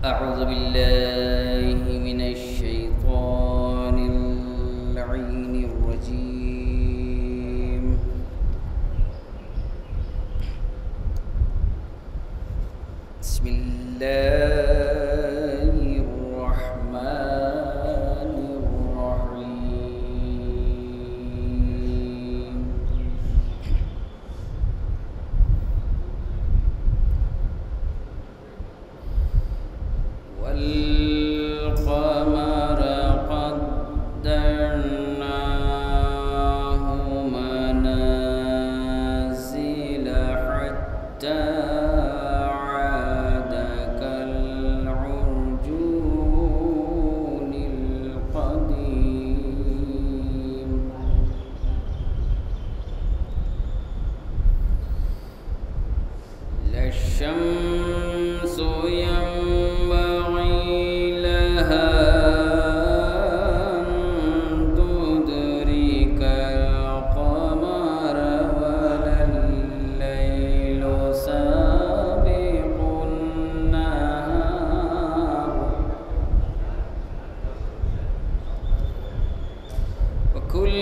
أعوذ بالله من الشيطان اللعين الرجيم. بسم الله الرحمن الرحيم. والقمر قدرناه منازل حتى عاد كالعرجون القديم. لا الشمس ينبغي لها أن تدرك القمر ولا الليل سابق النهار وكل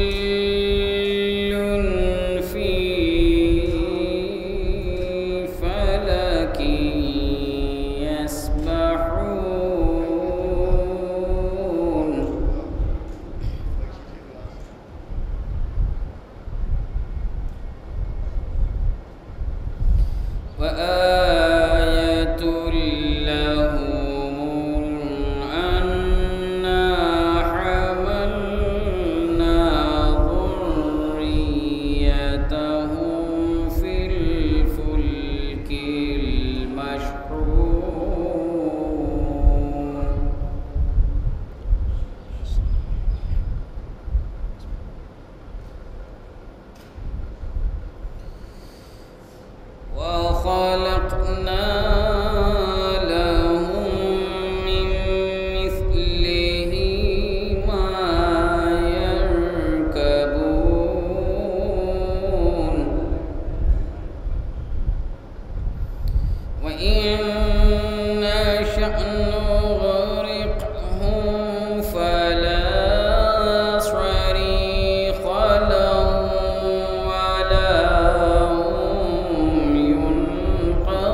في فلك يسبحون. وآية لهم أنا حملنا ذريتهم في الفلك المشحون. وخلقنا لهم من مثله ما يركبون وإن نشأ نغرقهم فلا صريخ لهم ولا هم ينقذون.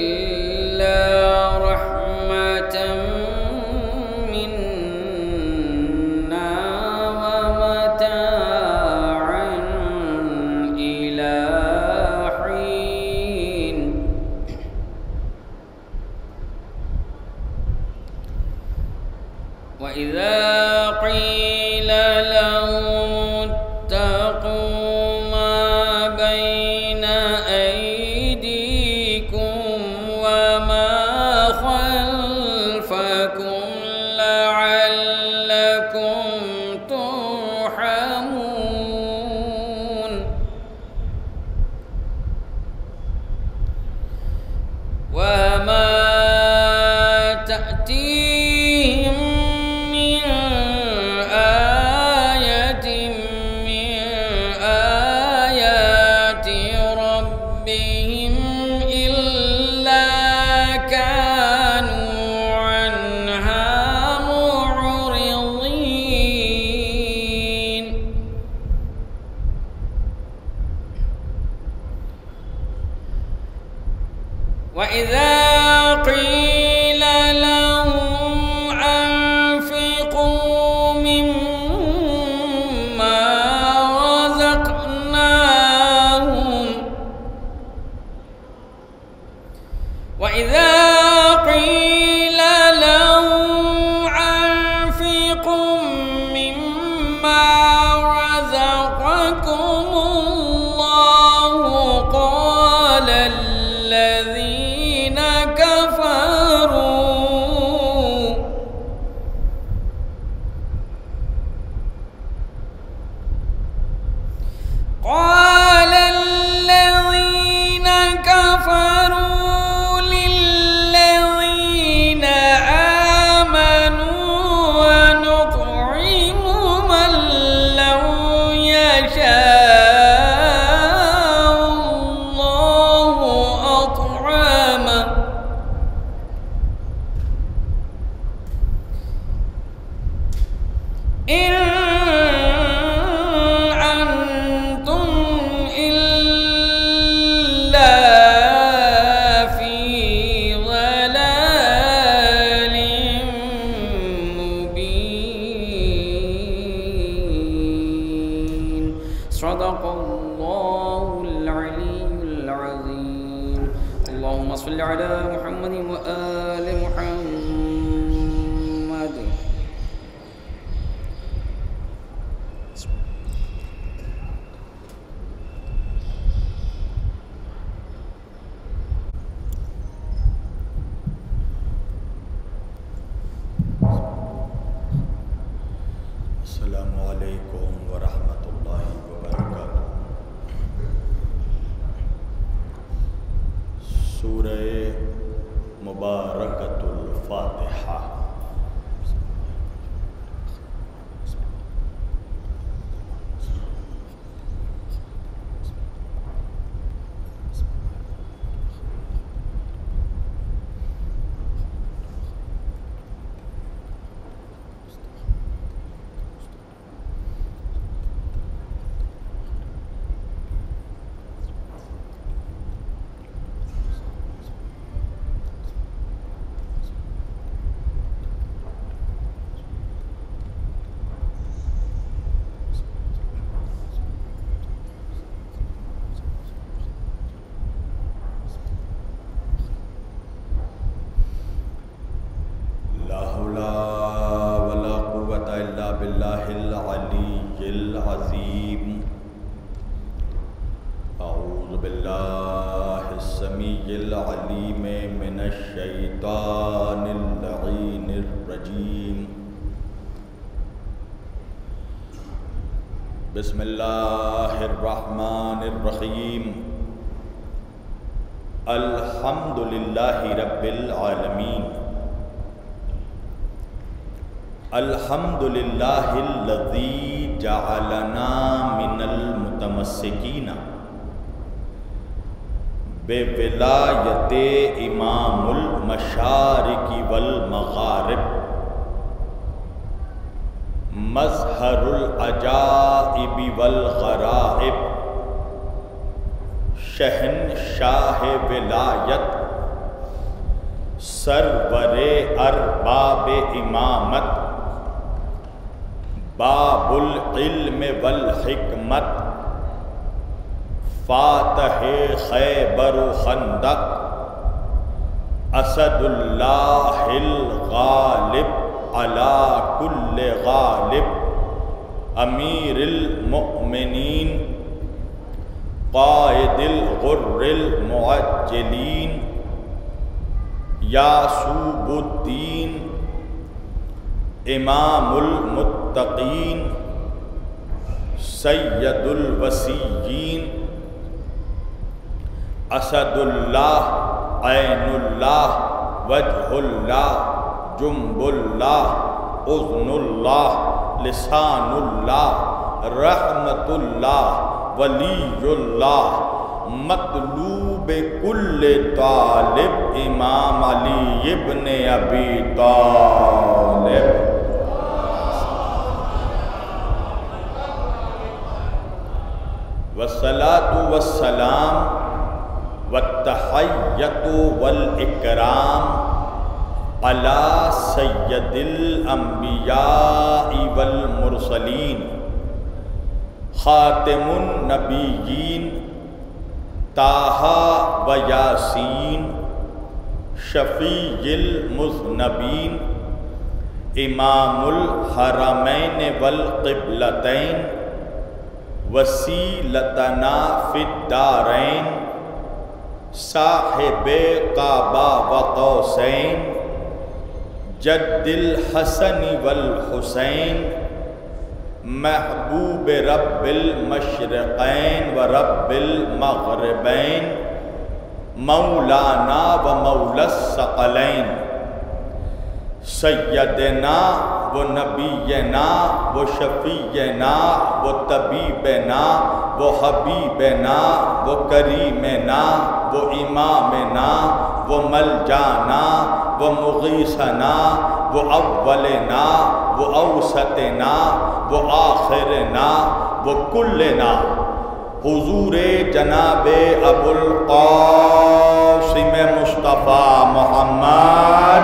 إلا رحمة منا ومتاعا إلى حين. وإذا قيل لهم اتقوا ما بين أيديكم وما خلفكم لعلكم ترحمون وما تأتيهم من آية من آيات ربهم إلا كانوا عنها معرضين. وإذا قيل لهم أنفقوا مما رزقناهم وإذا قيل لهم أنفقوا مما رزقكم الله قال الذين كفروا للذين آمنوا ونطعم من لو يشاء صدق الله العلي العظيم. اللهم صل على محمد وآل محمد. السلام علیکم ورحمۃ اللہ وبرکاتہ۔ سورہ مبارکۃ الفاتحہ۔ باللہ العلی العظیم۔ اعوذ باللہ السمیع العلیم من الشیطان اللعین الرجیم۔ بسم اللہ الرحمن الرحیم۔ الحمد للہ رب العالمین۔ الحمد للہ الذی جعلنا من المتمسکین بولایت امام المشارق والمغارب، مظہر العجائب والغرائب، شہنشاہ ولایت، سرور ارباب امامت، باب العلم والحکمت، فاتح خیبر و خندق، اسد اللہ الغالب علی کل غالب، امیر المؤمنین، قائد الغر المعجلین، یعصوب الدین، امام المتقین، سید الوصیین، اسد اللہ، عین اللہ، وجہ اللہ، جنب اللہ، اذن اللہ، لسان اللہ، رحمت اللہ، ولی اللہ، مطلوب کل طالب، امام علی ابن ابی طالب۔ والصلاة والسلام والتحیۃ والاکرام علی سید الانبیاء والمرسلین، خاتم النبیین، طٰہٰ و یاسین، شفیع المذنبین، امام الحرمین والقبلتین، وسیلتنا فی الدارین، صاحب قبا و قوسین، جد الحسن والحسین، محبوب رب المشرقین و رب المغربین، مولانا و مولا الثقلین، سیدنا و نبینا و شفیعنا و طبیبنا و حبیبنا و کریمنا و امامنا و ملجانا و مغیثنا و اولنا و اوسطنا و آخرنا و کلنا، حضور جناب ابو القاسم مصطفیٰ محمد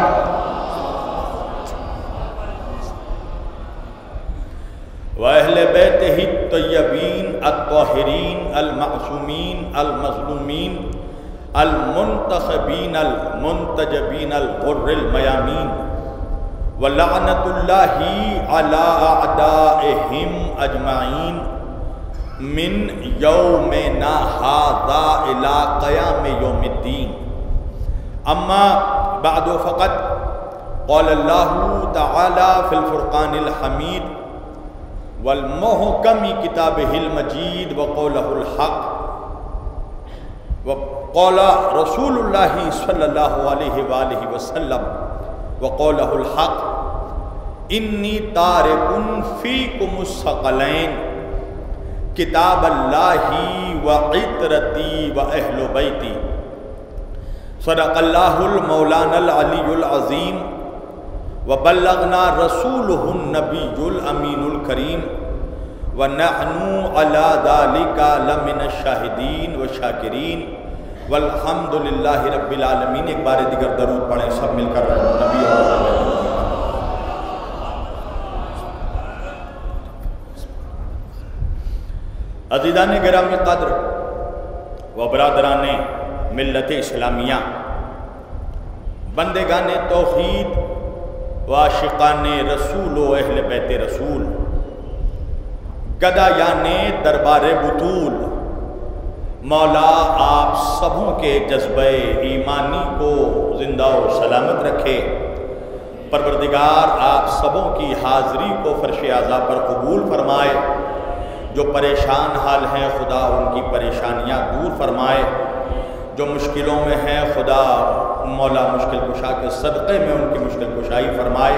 و اہل بیتہ الطیبین الطاہرین المعصومین المظلومین المنتخبین المنتجبین الغر المیامین ولعنۃ اللہ علی اعدائہم اجمعین من یومنا ھذا الی قیام یوم الدین۔ اما بعد فقط قال اللہ تعالی فی الفرقان الحمید والمحکم کتابہ المجید وقولہ الحق وقال رسول اللہ صلی اللہ علیہ وآلہ وسلم وقولہ الحق انی تارک فیکم الثقلین کتاب اللہ وعطرتی واہل بیتی۔ صدق اللہ المولانا العلی العظیم وبلغنا رسولہ النبی الامین الکریم ونحن علی ذلک لمن الشاہدین والشاکرین والحمد للہ رب العالمین۔ ایک بار دیگر درود پڑھیں سب مل کر نبی اور عزیزان گرامی قدر و برادران ملت اسلامیہ، بندگان توحید و عاشقان رسول و اہل بیت رسول، گدایان دربار بطول، مولا آپ سبوں کے جذبہ ایمانی کو زندہ و سلامت رکھے۔ پروردگار آپ سبوں کی حاضری کو فرش اعضا پر قبول فرمائے۔ جو پریشان حال ہیں خدا ان کی پریشانیاں دور فرمائے، جو مشکلوں میں ہیں خدا مولا مشکل کشا کے صدقے میں ان کی مشکل کشائی فرمائے۔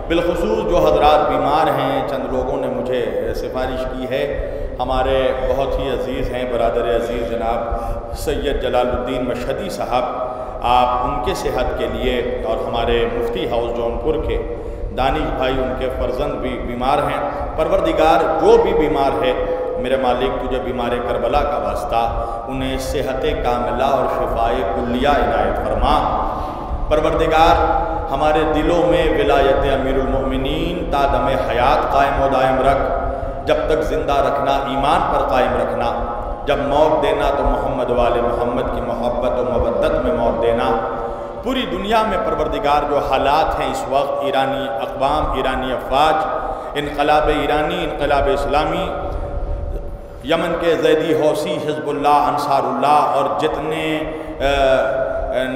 بالخصوص جو حضرات بیمار ہیں، چند لوگوں نے مجھے سفارش کی ہے، ہمارے بہت ہی عزیز ہیں برادر عزیز جناب سید جلال الدین مشہدی صاحب، آپ ان کے صحت کے لیے، اور ہمارے مفتی ہاؤس جونپور کے دانش بھائی ان کے فرزند بھی بیمار ہیں۔ پروردگار جو بھی بیمار ہے میرے مالک تجھے بیمار کربلا کا واسطہ انہیں صحت کاملہ اور شفاء کلیہ عنایت فرما۔ پروردگار ہمارے دلوں میں ولایت امیر المؤمنین تا دم حیات قائم و دائم رکھ، جب تک زندہ رکھنا ایمان پر قائم رکھنا، جب موت دینا تو محمد وآل محمد کی محبت و مودت میں موت دینا۔ پوری دنیا میں پروردگار جو حالات ہیں اس وقت، ایرانی اقوام، ایرانی افواج، انقلاب ایرانی، انقلاب اسلامی، یمن کے زیدی حوثی، حزب اللہ، انصار اللہ اور جتنے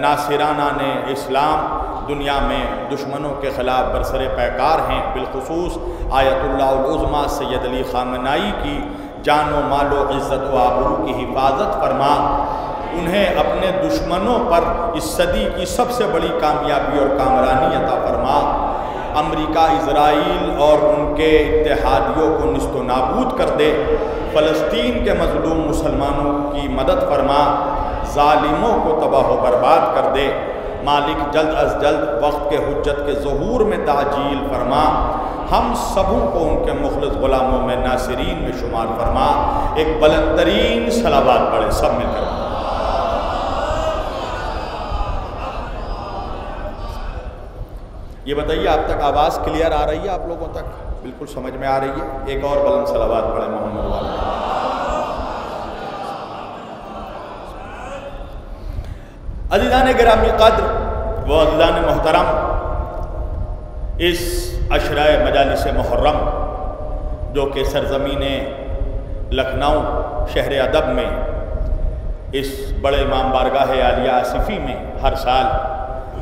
ناصرانہ نے اسلام دنیا میں دشمنوں کے خلاف برسر پیکار ہیں، بالخصوص آیت اللہ العظمیٰ سید علی خامنائی کی جان و مال و عزت و آبرو کی حفاظت فرما۔ انہیں اپنے دشمنوں پر اس صدی کی سب سے بڑی کامیابی اور کامرانی عطا فرما۔ امریکہ، اسرائیل اور ان کے اتحادیوں کو نست و نابود کر دے۔ فلسطین کے مظلوم مسلمانوں کی مدد فرما، ظالموں کو تباہ و برباد کر دے۔ مالک جلد از جلد وقت کے حجت کے ظہور میں تعجیل فرما، ہم سبوں کو ان کے مخلص غلاموں میں ناصرین میں شمار فرما۔ ایک بلند ترین صلوات پڑھیں سب مل کر۔ یہ بتائیے آپ تک آواز کلیئر آ رہی ہے؟ آپ لوگوں تک بالکل سمجھ میں آ رہی ہے؟ ایک اور بلند صلوات پڑھیں محمد والے۔ عزیزان گرامی قدر و عزیزان محترم، اس عشرہ مجالس محرم جو کہ سرزمین لکھنؤ شہر ادب میں اس بڑے امام بارگاہ عالیہ آصفی میں ہر سال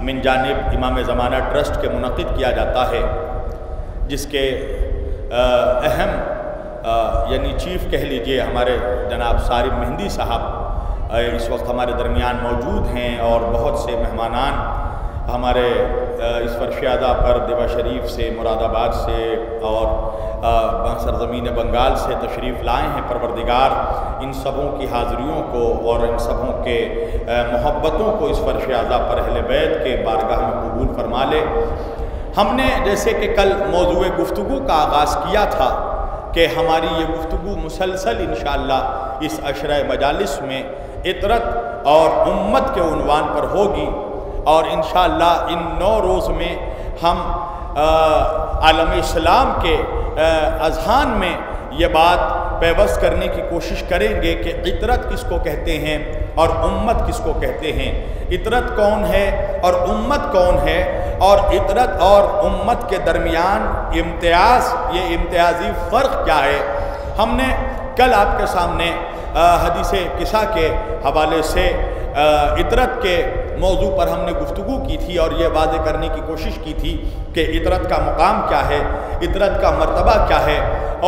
من جانب امام زمانہ ٹرسٹ کے منعقد کیا جاتا ہے، جس کے اہم یعنی چیف کہہ لیجئے ہمارے جناب صارم مہندی صاحب اس وقت ہمارے درمیان موجود ہیں، اور بہت سے مہمانان ہمارے اس فرش اعضا پر دیوا شریف سے، مراد آباد سے اور سرزمین بنگال سے تشریف لائے ہیں۔ پروردگار ان سبوں کی حاضریوں کو اور ان سبوں کے محبتوں کو اس فرش اعضا پر اہل بیت کے بارگاہ میں قبول فرما لے۔ ہم نے جیسے کہ کل موضوع گفتگو کا آغاز کیا تھا کہ ہماری یہ گفتگو مسلسل انشاءاللہ اس عشرہ مجالس میں عطرت اور امت کے عنوان پر ہوگی، اور انشاءاللہ ان 9 روز میں ہم عالم اسلام کے اذہان میں یہ بات پیوست کرنے کی کوشش کریں گے کہ اطرت کس کو کہتے ہیں اور امت کس کو کہتے ہیں، اطرت کون ہے اور امت کون ہے، اور اطرت اور امت کے درمیان امتیاز، یہ امتیازی فرق کیا ہے۔ ہم نے کل آپ کے سامنے حدیث کسا کے حوالے سے اطرت کے موضوع پر ہم نے گفتگو کی تھی اور یہ واضح کرنے کی کوشش کی تھی کہ اطرت کا مقام کیا ہے، اطرت کا مرتبہ کیا ہے،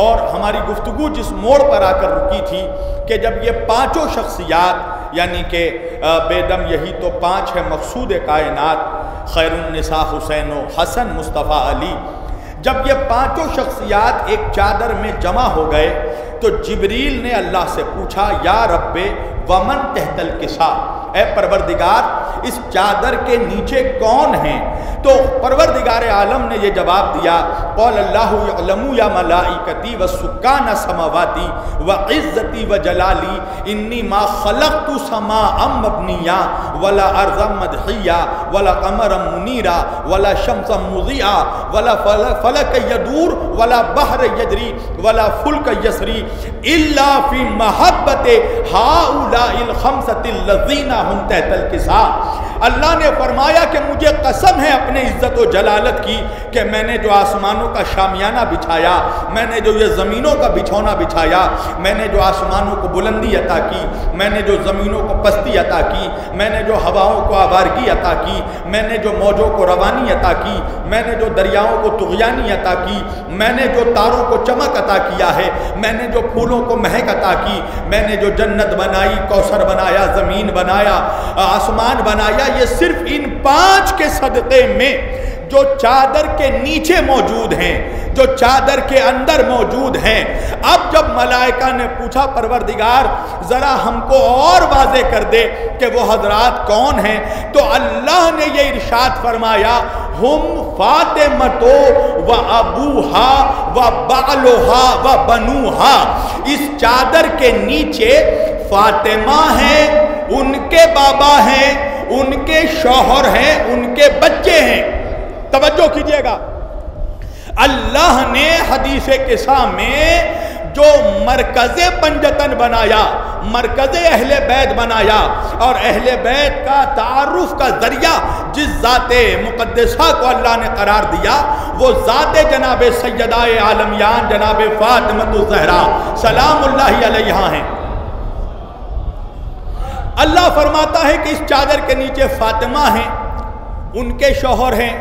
اور ہماری گفتگو جس موڑ پر آ کر رکی تھی کہ جب یہ پانچوں شخصیات، یعنی کہ بیدم یہی تو پانچ ہے مقصود کائنات، خیر النساء حسین و حسن مصطفیٰ علی، جب یہ پانچوں شخصیات ایک چادر میں جمع ہو گئے تو جبریل نے اللہ سے پوچھا یا رب ومن تحت الکسا، اے پروردگار اس چادر کے نیچے کون ہیں؟ تو پروردگار عالم نے یہ جواب دیا قال اللہ یعلم یا ملائکتی وسکان السماواتی وعزتی وجلالی انی ما خلقت سماء مبنیا ولا ارضا مدحیا ولا قمرا منیرا ولا شمسا مضیئا ولا فلک یدور ولا بحر یجری ولا فلک یسری الا فی محبت ہؤلاء الخمسۃ الذین ہم تحت الکساء۔ اللہ نے فرمایا کہ مجھے قسم ہے اپنے عزت و جلالت کی کہ میں نے جو آسمانوں کا شامیانہ بچھایا، میں نے جو یہ زمینوں کا بچھونا بچھایا، میں نے جو آسمانوں کو بلندی عطا کی، میں نے جو زمینوں کو پستی عطا کی، میں نے جو ہواؤں کو آوارگی عطا کی، میں نے جو موجوں کو روانی عطا کی، میں نے جو دریاؤں کو طغیانی عطا کی، میں نے جو تاروں کو چمک عطا کیا ہے، میں نے جو پھولوں کو مہک عطا کی، میں نے جو جنت بنائی، کوثر بنایا، زمین بنایا، آسمان بنایا، یہ صرف ان پانچ کے صدقے میں جو چادر کے نیچے موجود ہیں، جو چادر کے اندر موجود ہیں۔ اب جب ملائکہ نے پوچھا پروردگار ذرا ہم کو اور واضح کر دے کہ وہ حضرات کون ہیں، تو اللہ نے یہ ارشاد فرمایا ہم فاطمہ و ابوہا و بعلہا و بنوہا، اس چادر کے نیچے فاطمہ ہیں، ان کے بابا ہیں، ان کے شوہر ہیں، ان کے بچے ہیں۔ توجہ کیجئے گا، اللہ نے حدیث قصہ میں جو مرکز پنجتن بنایا، مرکز اہل بیت بنایا، اور اہل بیت کا تعارف کا ذریعہ جس ذات مقدسہ کو اللہ نے قرار دیا وہ ذات جناب سیدہ عالمیان جناب فاطمہ الزہرا سلام اللہ علیہا ہیں۔ اللہ فرماتا ہے کہ اس چادر کے نیچے فاطمہ ہیں، ان کے شوہر ہیں،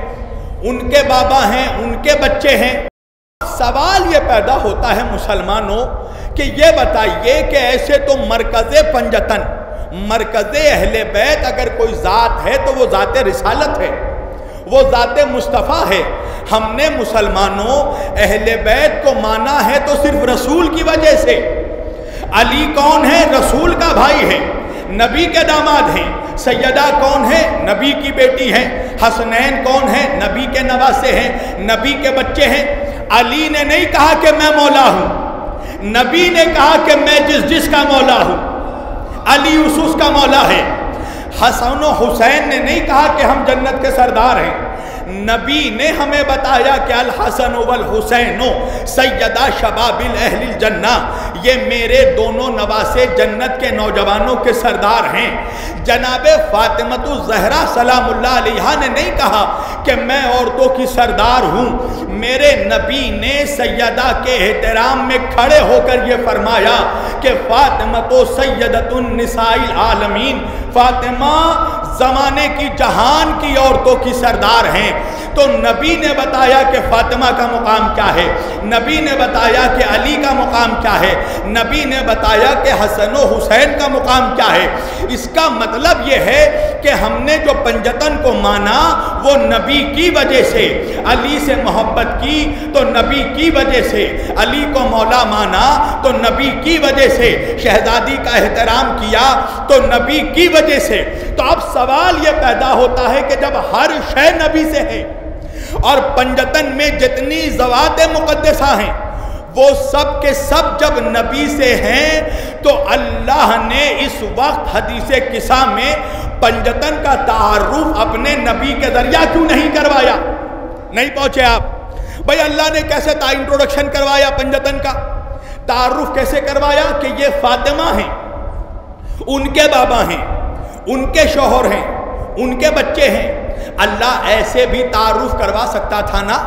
ان کے بابا ہیں، ان کے بچے ہیں۔ سوال یہ پیدا ہوتا ہے مسلمانوں کہ یہ بتائیے کہ ایسے تو مرکز پنجتن، مرکز اہل بیت اگر کوئی ذات ہے تو وہ ذات رسالت ہے، وہ ذات مصطفیٰ ہے۔ ہم نے مسلمانوں اہل بیت کو مانا ہے تو صرف رسول کی وجہ سے۔ علی کون ہے؟ رسول کا بھائی ہے، نبی کے داماد ہیں۔ سیدہ کون ہے؟ نبی کی بیٹی ہیں۔ حسنین کون ہے؟ نبی کے نواسے ہیں، نبی کے بچے ہیں۔ علی نے نہیں کہا کہ میں مولا ہوں، نبی نے کہا کہ میں جس کا مولا ہوں، علی اس کا مولا ہے۔ حسن و حسین نے نہیں کہا کہ ہم جنت کے سردار ہیں، نبی نے ہمیں بتایا کہ الحسن والحسین سیدہ شباب اہل الجنہ، یہ میرے دونوں نواسے جنت کے نوجوانوں کے سردار ہیں۔ جناب فاطمہ الزہرا سلام اللہ علیہا نے نہیں کہا کہ میں عورتوں کی سردار ہوں، میرے نبی نے سیدہ کے احترام میں کھڑے ہو کر یہ فرمایا کہ فاطمہ تو سیدۃ النساء العالمین، فاطمہ زمانے کی جہان کی عورتوں کی سردار ہیں۔ تو نبی نے بتایا کہ فاطمہ کا مقام کیا ہے، نبی نے بتایا کہ علی کا مقام کیا ہے، نبی نے بتایا کہ حسن و حسین کا مقام کیا ہے۔ اس کا مطلب یہ ہے کہ ہم نے جو پنجتن کو مانا وہ نبی کی وجہ سے، علی سے محبت کی تو نبی کی وجہ سے، علی کو مولا مانا تو نبی کی وجہ سے، شہزادی کا احترام کیا تو نبی کی وجہ سے۔ تو اب سوال یہ پیدا ہوتا ہے کہ جب ہر شے نبی سے ہے اور پنجتن میں جتنی ذوات مقدسہ ہیں وہ سب کے سب جب نبی سے ہیں تو اللہ نے اس وقت حدیث قصہ میں پنجتن کا تعارف اپنے نبی کے ذریعہ کیوں نہیں کروایا؟ نہیں پہنچے آپ؟ بھئی اللہ نے کیسے انٹروڈکشن کروایا پنجتن کا؟ تعارف کیسے کروایا کہ یہ فاطمہ ہیں، ان کے بابا ہیں، ان کے شوہر ہیں، ان کے بچے ہیں۔ اللہ ایسے بھی تعارف کروا سکتا تھا نا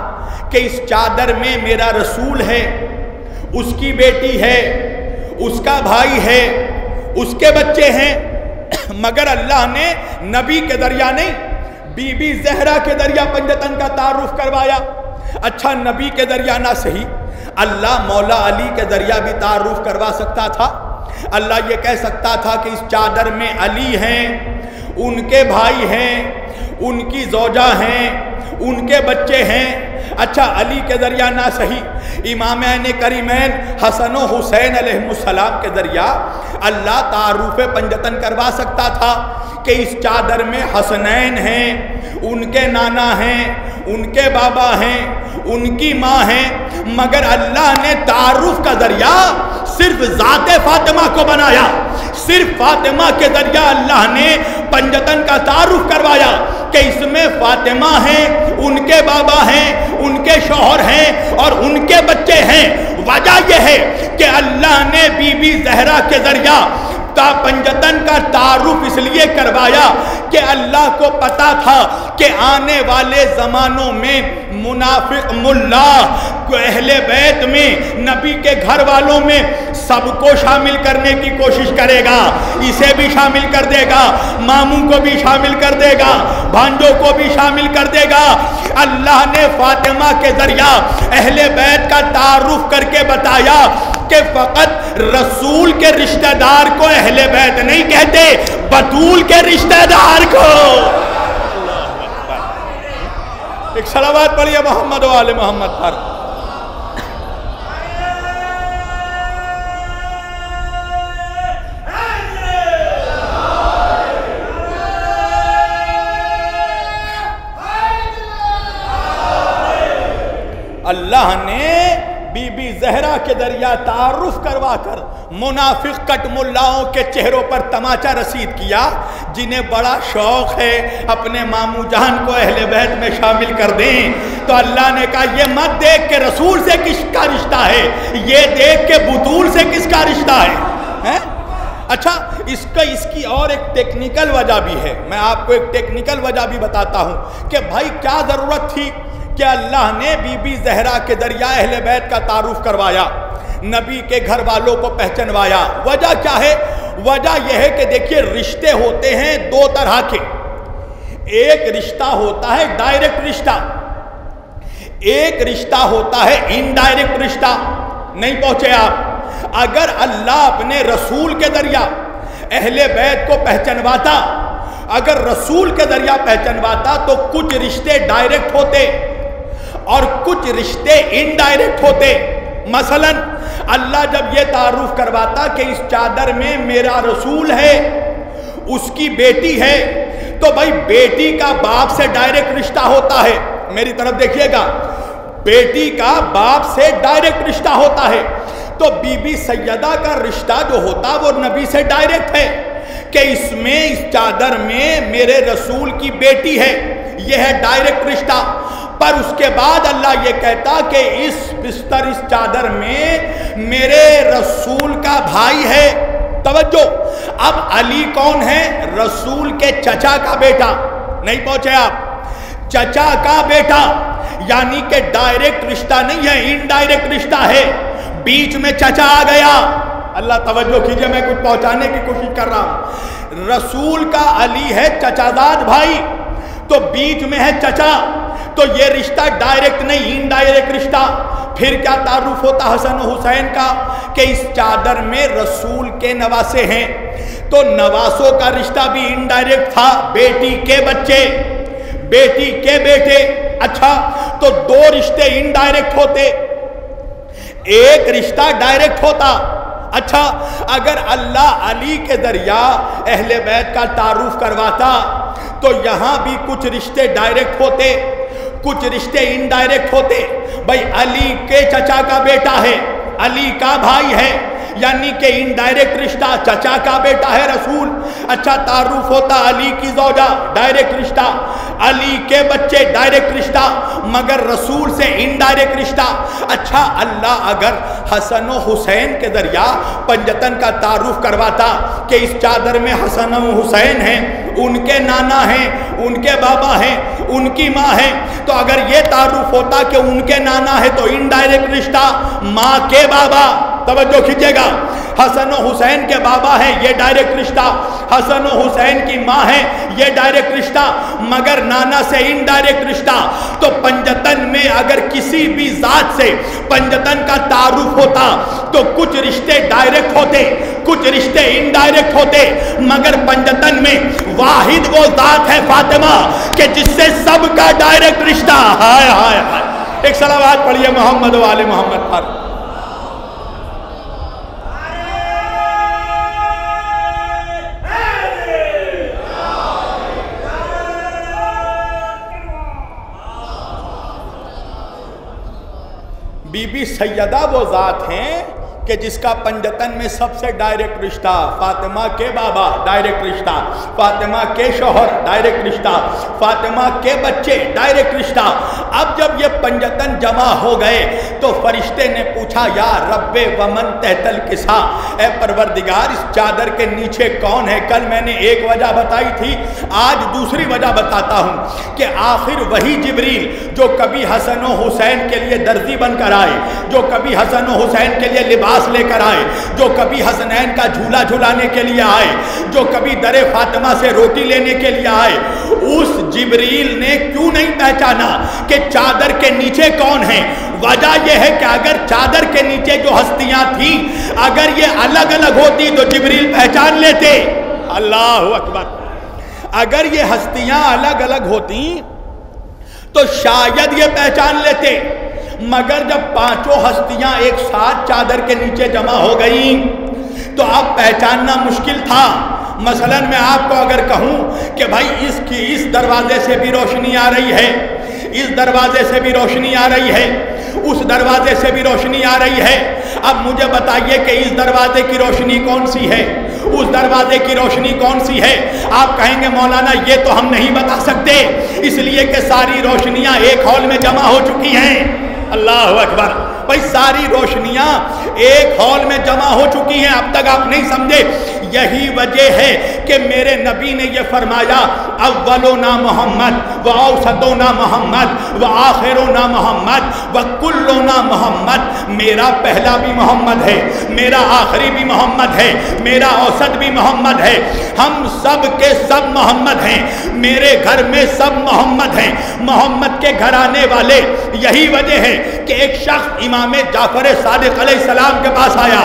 کہ اس چادر میں میرا رسول ہے، اس کی بیٹی ہے، اس کا بھائی ہے، اس کے بچے ہیں، مگر اللہ نے نبی کے ذریعہ نہیں، بی بی زہرا کے ذریعہ پنجتن کا تعارف کروایا۔ اچھا نبی کے ذریعہ نہ صحیح، اللہ مولا علی کے ذریعہ بھی تعارف کروا سکتا تھا۔ اللہ یہ کہہ سکتا تھا کہ اس چادر میں علی ہیں، ان کے بھائی ہیں، ان کی زوجہ ہیں، ان کے بچے ہیں۔ اچھا علی کے ذریعہ نہ صحیح، امامین کریمین حسن و حسین علیہ السلام کے ذریعہ اللہ تعارف پنجتن کروا سکتا تھا کہ اس چادر میں حسنین ہیں، ان کے نانا ہیں، ان کے بابا ہیں، ان کی ماں ہیں، مگر اللہ نے تعارف کا ذریعہ صرف ذات فاطمہ کو بنایا۔ صرف فاطمہ کے ذریعہ اللہ نے پنجتن کا تعارف کروایا کہ اس میں فاطمہ ہیں، ان کے بابا ہیں، ان کے شوہر ہیں اور ان کے بچے ہیں۔ وجہ یہ ہے کہ اللہ نے بی بی زہرا کے ذریعہ پنجتن کا تعارف اس لیے کروایا کہ اللہ کو پتا تھا کہ آنے والے زمانوں میں منافق ملا کو اہل بیت میں، نبی کے گھر والوں میں سب کو شامل کرنے کی کوشش کرے گا، اسے بھی شامل کر دے گا، ماموں کو بھی شامل کر دے گا، بھانجوں کو بھی شامل کر دے گا۔ اللہ نے فاطمہ کے ذریعہ اہل بیت کا تعارف کر کے بتایا کہ فقط رسول کے رشتہ دار کو اہل بیت نہیں کہتے، بطول کے رشتہ دار کو۔ ایک صلوات پڑھیے محمد و آل محمد پر۔ اللہ نے بی بی زہرا کے ذریعہ تعارف کروا کر منافق کٹ ملاؤں کے چہروں پر تماچا رسید کیا، جنہیں بڑا شوق ہے اپنے ماموں جان کو اہل بیت میں شامل کر دیں۔ تو اللہ نے کہا یہ مت دیکھ کہ رسول سے کس کا رشتہ ہے، یہ دیکھ کہ بطول سے کس کا رشتہ ہے۔ اچھا اس کی اور ایک ٹیکنیکل وجہ بھی ہے، میں آپ کو ایک ٹیکنیکل وجہ بھی بتاتا ہوں کہ بھائی کیا ضرورت تھی کہ اللہ نے بی بی زہرا کے ذریعہ اہل بیت کا تعارف کروایا، نبی کے گھر والوں کو پہچنوایا۔ وجہ کیا ہے؟ وجہ یہ ہے کہ دیکھیے رشتے ہوتے ہیں دو طرح کے، ایک رشتہ ہوتا ہے ڈائریکٹ رشتہ، ایک رشتہ ہوتا ہے انڈائریکٹ رشتہ۔ نہیں پہنچے آپ؟ اگر اللہ اپنے رسول کے ذریعہ اہل بیت کو پہچنواتا، اگر رسول کے ذریعہ پہچنواتا تو کچھ رشتے ڈائریکٹ ہوتے اور کچھ رشتے انڈائریکٹ ہوتے۔ مثلا اللہ جب یہ تعارف کرواتا کہ اس چادر میں میرا رسول ہے، اس کی بیٹی ہے، تو بھائی بیٹی کا باپ سے ڈائریکٹ رشتہ ہوتا ہے۔ میری طرف دیکھیے گا، بیٹی کا باپ سے ڈائریکٹ رشتہ ہوتا ہے۔ تو بی بی سیدہ کا رشتہ جو ہوتا وہ نبی سے ڈائریکٹ ہے کہ اس میں اس چادر میں میرے رسول کی بیٹی ہے، یہ ہے ڈائریکٹ رشتہ۔ پر اس کے بعد اللہ یہ کہتا کہ اس بستر اس چادر میں میرے رسول کا بھائی ہے۔ توجہ، اب علی کون ہے؟ رسول کے چچا کا بیٹا۔ نہیں پہنچے آپ؟ چچا کا بیٹا، یعنی کہ ڈائریکٹ رشتہ نہیں ہے، انڈائریکٹ رشتہ ہے۔ بیچ میں چچا آ گیا۔ اللہ توجہ کیجئے، میں کچھ پہنچانے کی کوشش کر رہا ہوں۔ رسول کا علی ہے چچا داد بھائی، تو بیچ میں ہے چچا، تو یہ رشتہ ڈائریکٹ نہیں انڈائریکٹ رشتہ۔ پھر کیا تعارف ہوتا حسن و حسین کا کہ اس چادر میں رسول کے نواسے ہیں، تو نواسوں کا رشتہ بھی انڈائریکٹ تھا، بیٹی کے بچے، بیٹی کے بیٹے۔ اچھا تو دو رشتے انڈائریکٹ ہوتے، ایک رشتہ ڈائریکٹ ہوتا۔ اچھا اگر اللہ علی کے ذریعہ اہل بیت کا تعارف کرواتا تو یہاں بھی کچھ رشتے ڈائریکٹ ہوتے، کچھ رشتے انڈائریکٹ ہوتے۔ بھائی علی کے چچا کا بیٹا ہے، علی کا بھائی ہے، یعنی کہ انڈائریکٹ رشتہ، چچا کا بیٹا ہے رسول۔ اچھا تعارف ہوتا علی کی زوجہ، ڈائریکٹ رشتہ۔ علی کے بچے ڈائریکٹ رشتہ مگر رسول سے انڈائریکٹ رشتہ۔ اچھا اللہ اگر حسن و حسین کے ذریعہ پنجتن کا تعارف کرواتا کہ اس چادر میں حسن و حسین ہیں، ان کے نانا ہیں، ان کے بابا ہیں، ان کی ماں ہے، تو اگر یہ تعارف ہوتا کہ ان کے نانا ہے تو انڈائریکٹ رشتہ ماں کے بابا، توجہ کیجیے گا، حسن و حسین کے بابا ہیں یہ ڈائریکٹ رشتہ، حسن و حسین کی ماں ہے یہ ڈائریکٹ رشتہ، مگر نانا سے انڈائریکٹ رشتہ۔ تو پنجتن میں اگر کسی بھی ذات سے پنجتن کا تعارف ہوتا تو کچھ رشتے ڈائریکٹ ہوتے، کچھ رشتے انڈائریکٹ ہوتے، مگر پنجتن میں واحد وہ ذات ہے فاطمہ کہ جس سے سب کا ڈائریکٹ رشتہ۔ ہائے ہائے ہائے، ایک صلوات پڑھیے محمد و آل محمد پر۔ بی بی سیدہ وہ ذات ہیں کہ جس کا پنجتن میں سب سے ڈائریکٹ رشتہ، فاطمہ کے بابا ڈائریکٹ رشتہ، فاطمہ کے شوہر ڈائریکٹ رشتہ، فاطمہ کے بچے ڈائریکٹ رشتہ۔ اب جب یہ پنجتن جمع ہو گئے تو فرشتے نے پوچھا یا رب ومن تحت الکسا، اے پروردگار اس چادر کے نیچے کون ہے؟ کل میں نے ایک وجہ بتائی تھی، آج دوسری وجہ بتاتا ہوں کہ آخر وہی جبریل جو کبھی حسن و حسین کے لیے درزی بن کر آئے، جو کبھی حسن و حسین کے لیے لباس لے کر آئے، جو کبھی حسنین کا جھولا جھلانے کے لیے آئے، جو کبھی در فاطمہ سے روٹی لینے کے لیے آئے، اس جبریل نے کیوں نہیں پہچانا کہ چادر کے نیچے کون ہیں؟ وجہ یہ ہے کہ اگر چادر کے نیچے جو ہستیاں تھیں اگر یہ الگ الگ ہوتی تو جبریل پہچان لیتے۔ اللہ اکبر، اگر یہ ہستیاں الگ الگ ہوتی تو شاید یہ پہچان لیتے، مگر جب پانچوں ہستیاں ایک ساتھ چادر کے نیچے جمع ہو گئیں تو اب پہچاننا مشکل تھا۔ مثلا میں آپ کو اگر کہوں کہ بھائی اس دروازے سے بھی روشنی آ رہی ہے، اس دروازے سے بھی روشنی آ رہی ہے، اس دروازے سے بھی روشنی آ رہی ہے، اب مجھے بتائیے کہ اس دروازے کی روشنی کون سی ہے، اس دروازے کی روشنی کون سی ہے؟ آپ کہیں گے مولانا یہ تو ہم نہیں بتا سکتے، اس لیے کہ ساری روشنیاں ایک ہال میں جمع ہو چکی ہیں۔ اللہ اکبر، بھائی ساری روشنیاں ایک ہال میں جمع ہو چکی ہیں، اب تک آپ نہیں سمجھے۔ یہی وجہ ہے کہ میرے نبی نے یہ فرمایا اولنا محمد و اوسطنا محمد و آخرنا محمد و کلنا محمد، میرا پہلا بھی محمد ہے، میرا آخری بھی محمد ہے، میرا اوسط بھی محمد ہے، ہم سب کے سب محمد ہیں، میرے گھر میں سب محمد ہیں، محمد کے گھر آنے والے۔ یہی وجہ ہے کہ ایک شخص امام جعفر صادق علیہ السلام کے پاس آیا،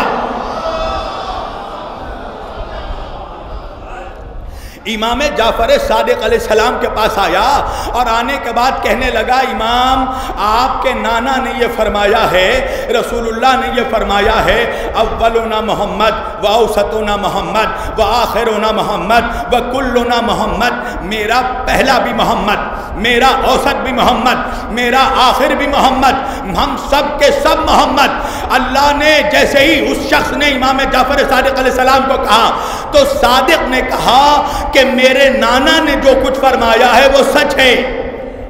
امام جعفر صادق علیہ السلام کے پاس آیا اور آنے کے بعد کہنے لگا امام آپ کے نانا نے یہ فرمایا ہے، رسول اللہ نے یہ فرمایا ہے اولنا محمد و اوسطنا محمد و آخرنا محمد و کلنا محمد، میرا پہلا بھی محمد، میرا اوسط بھی محمد، میرا آخر بھی محمد، ہم سب کے سب محمد۔ اللہ نے جیسے ہی اس شخص نے امام جعفر صادق علیہ السلام کو کہا تو صادق نے کہا کہ میرے نانا نے جو کچھ فرمایا ہے وہ سچ ہے۔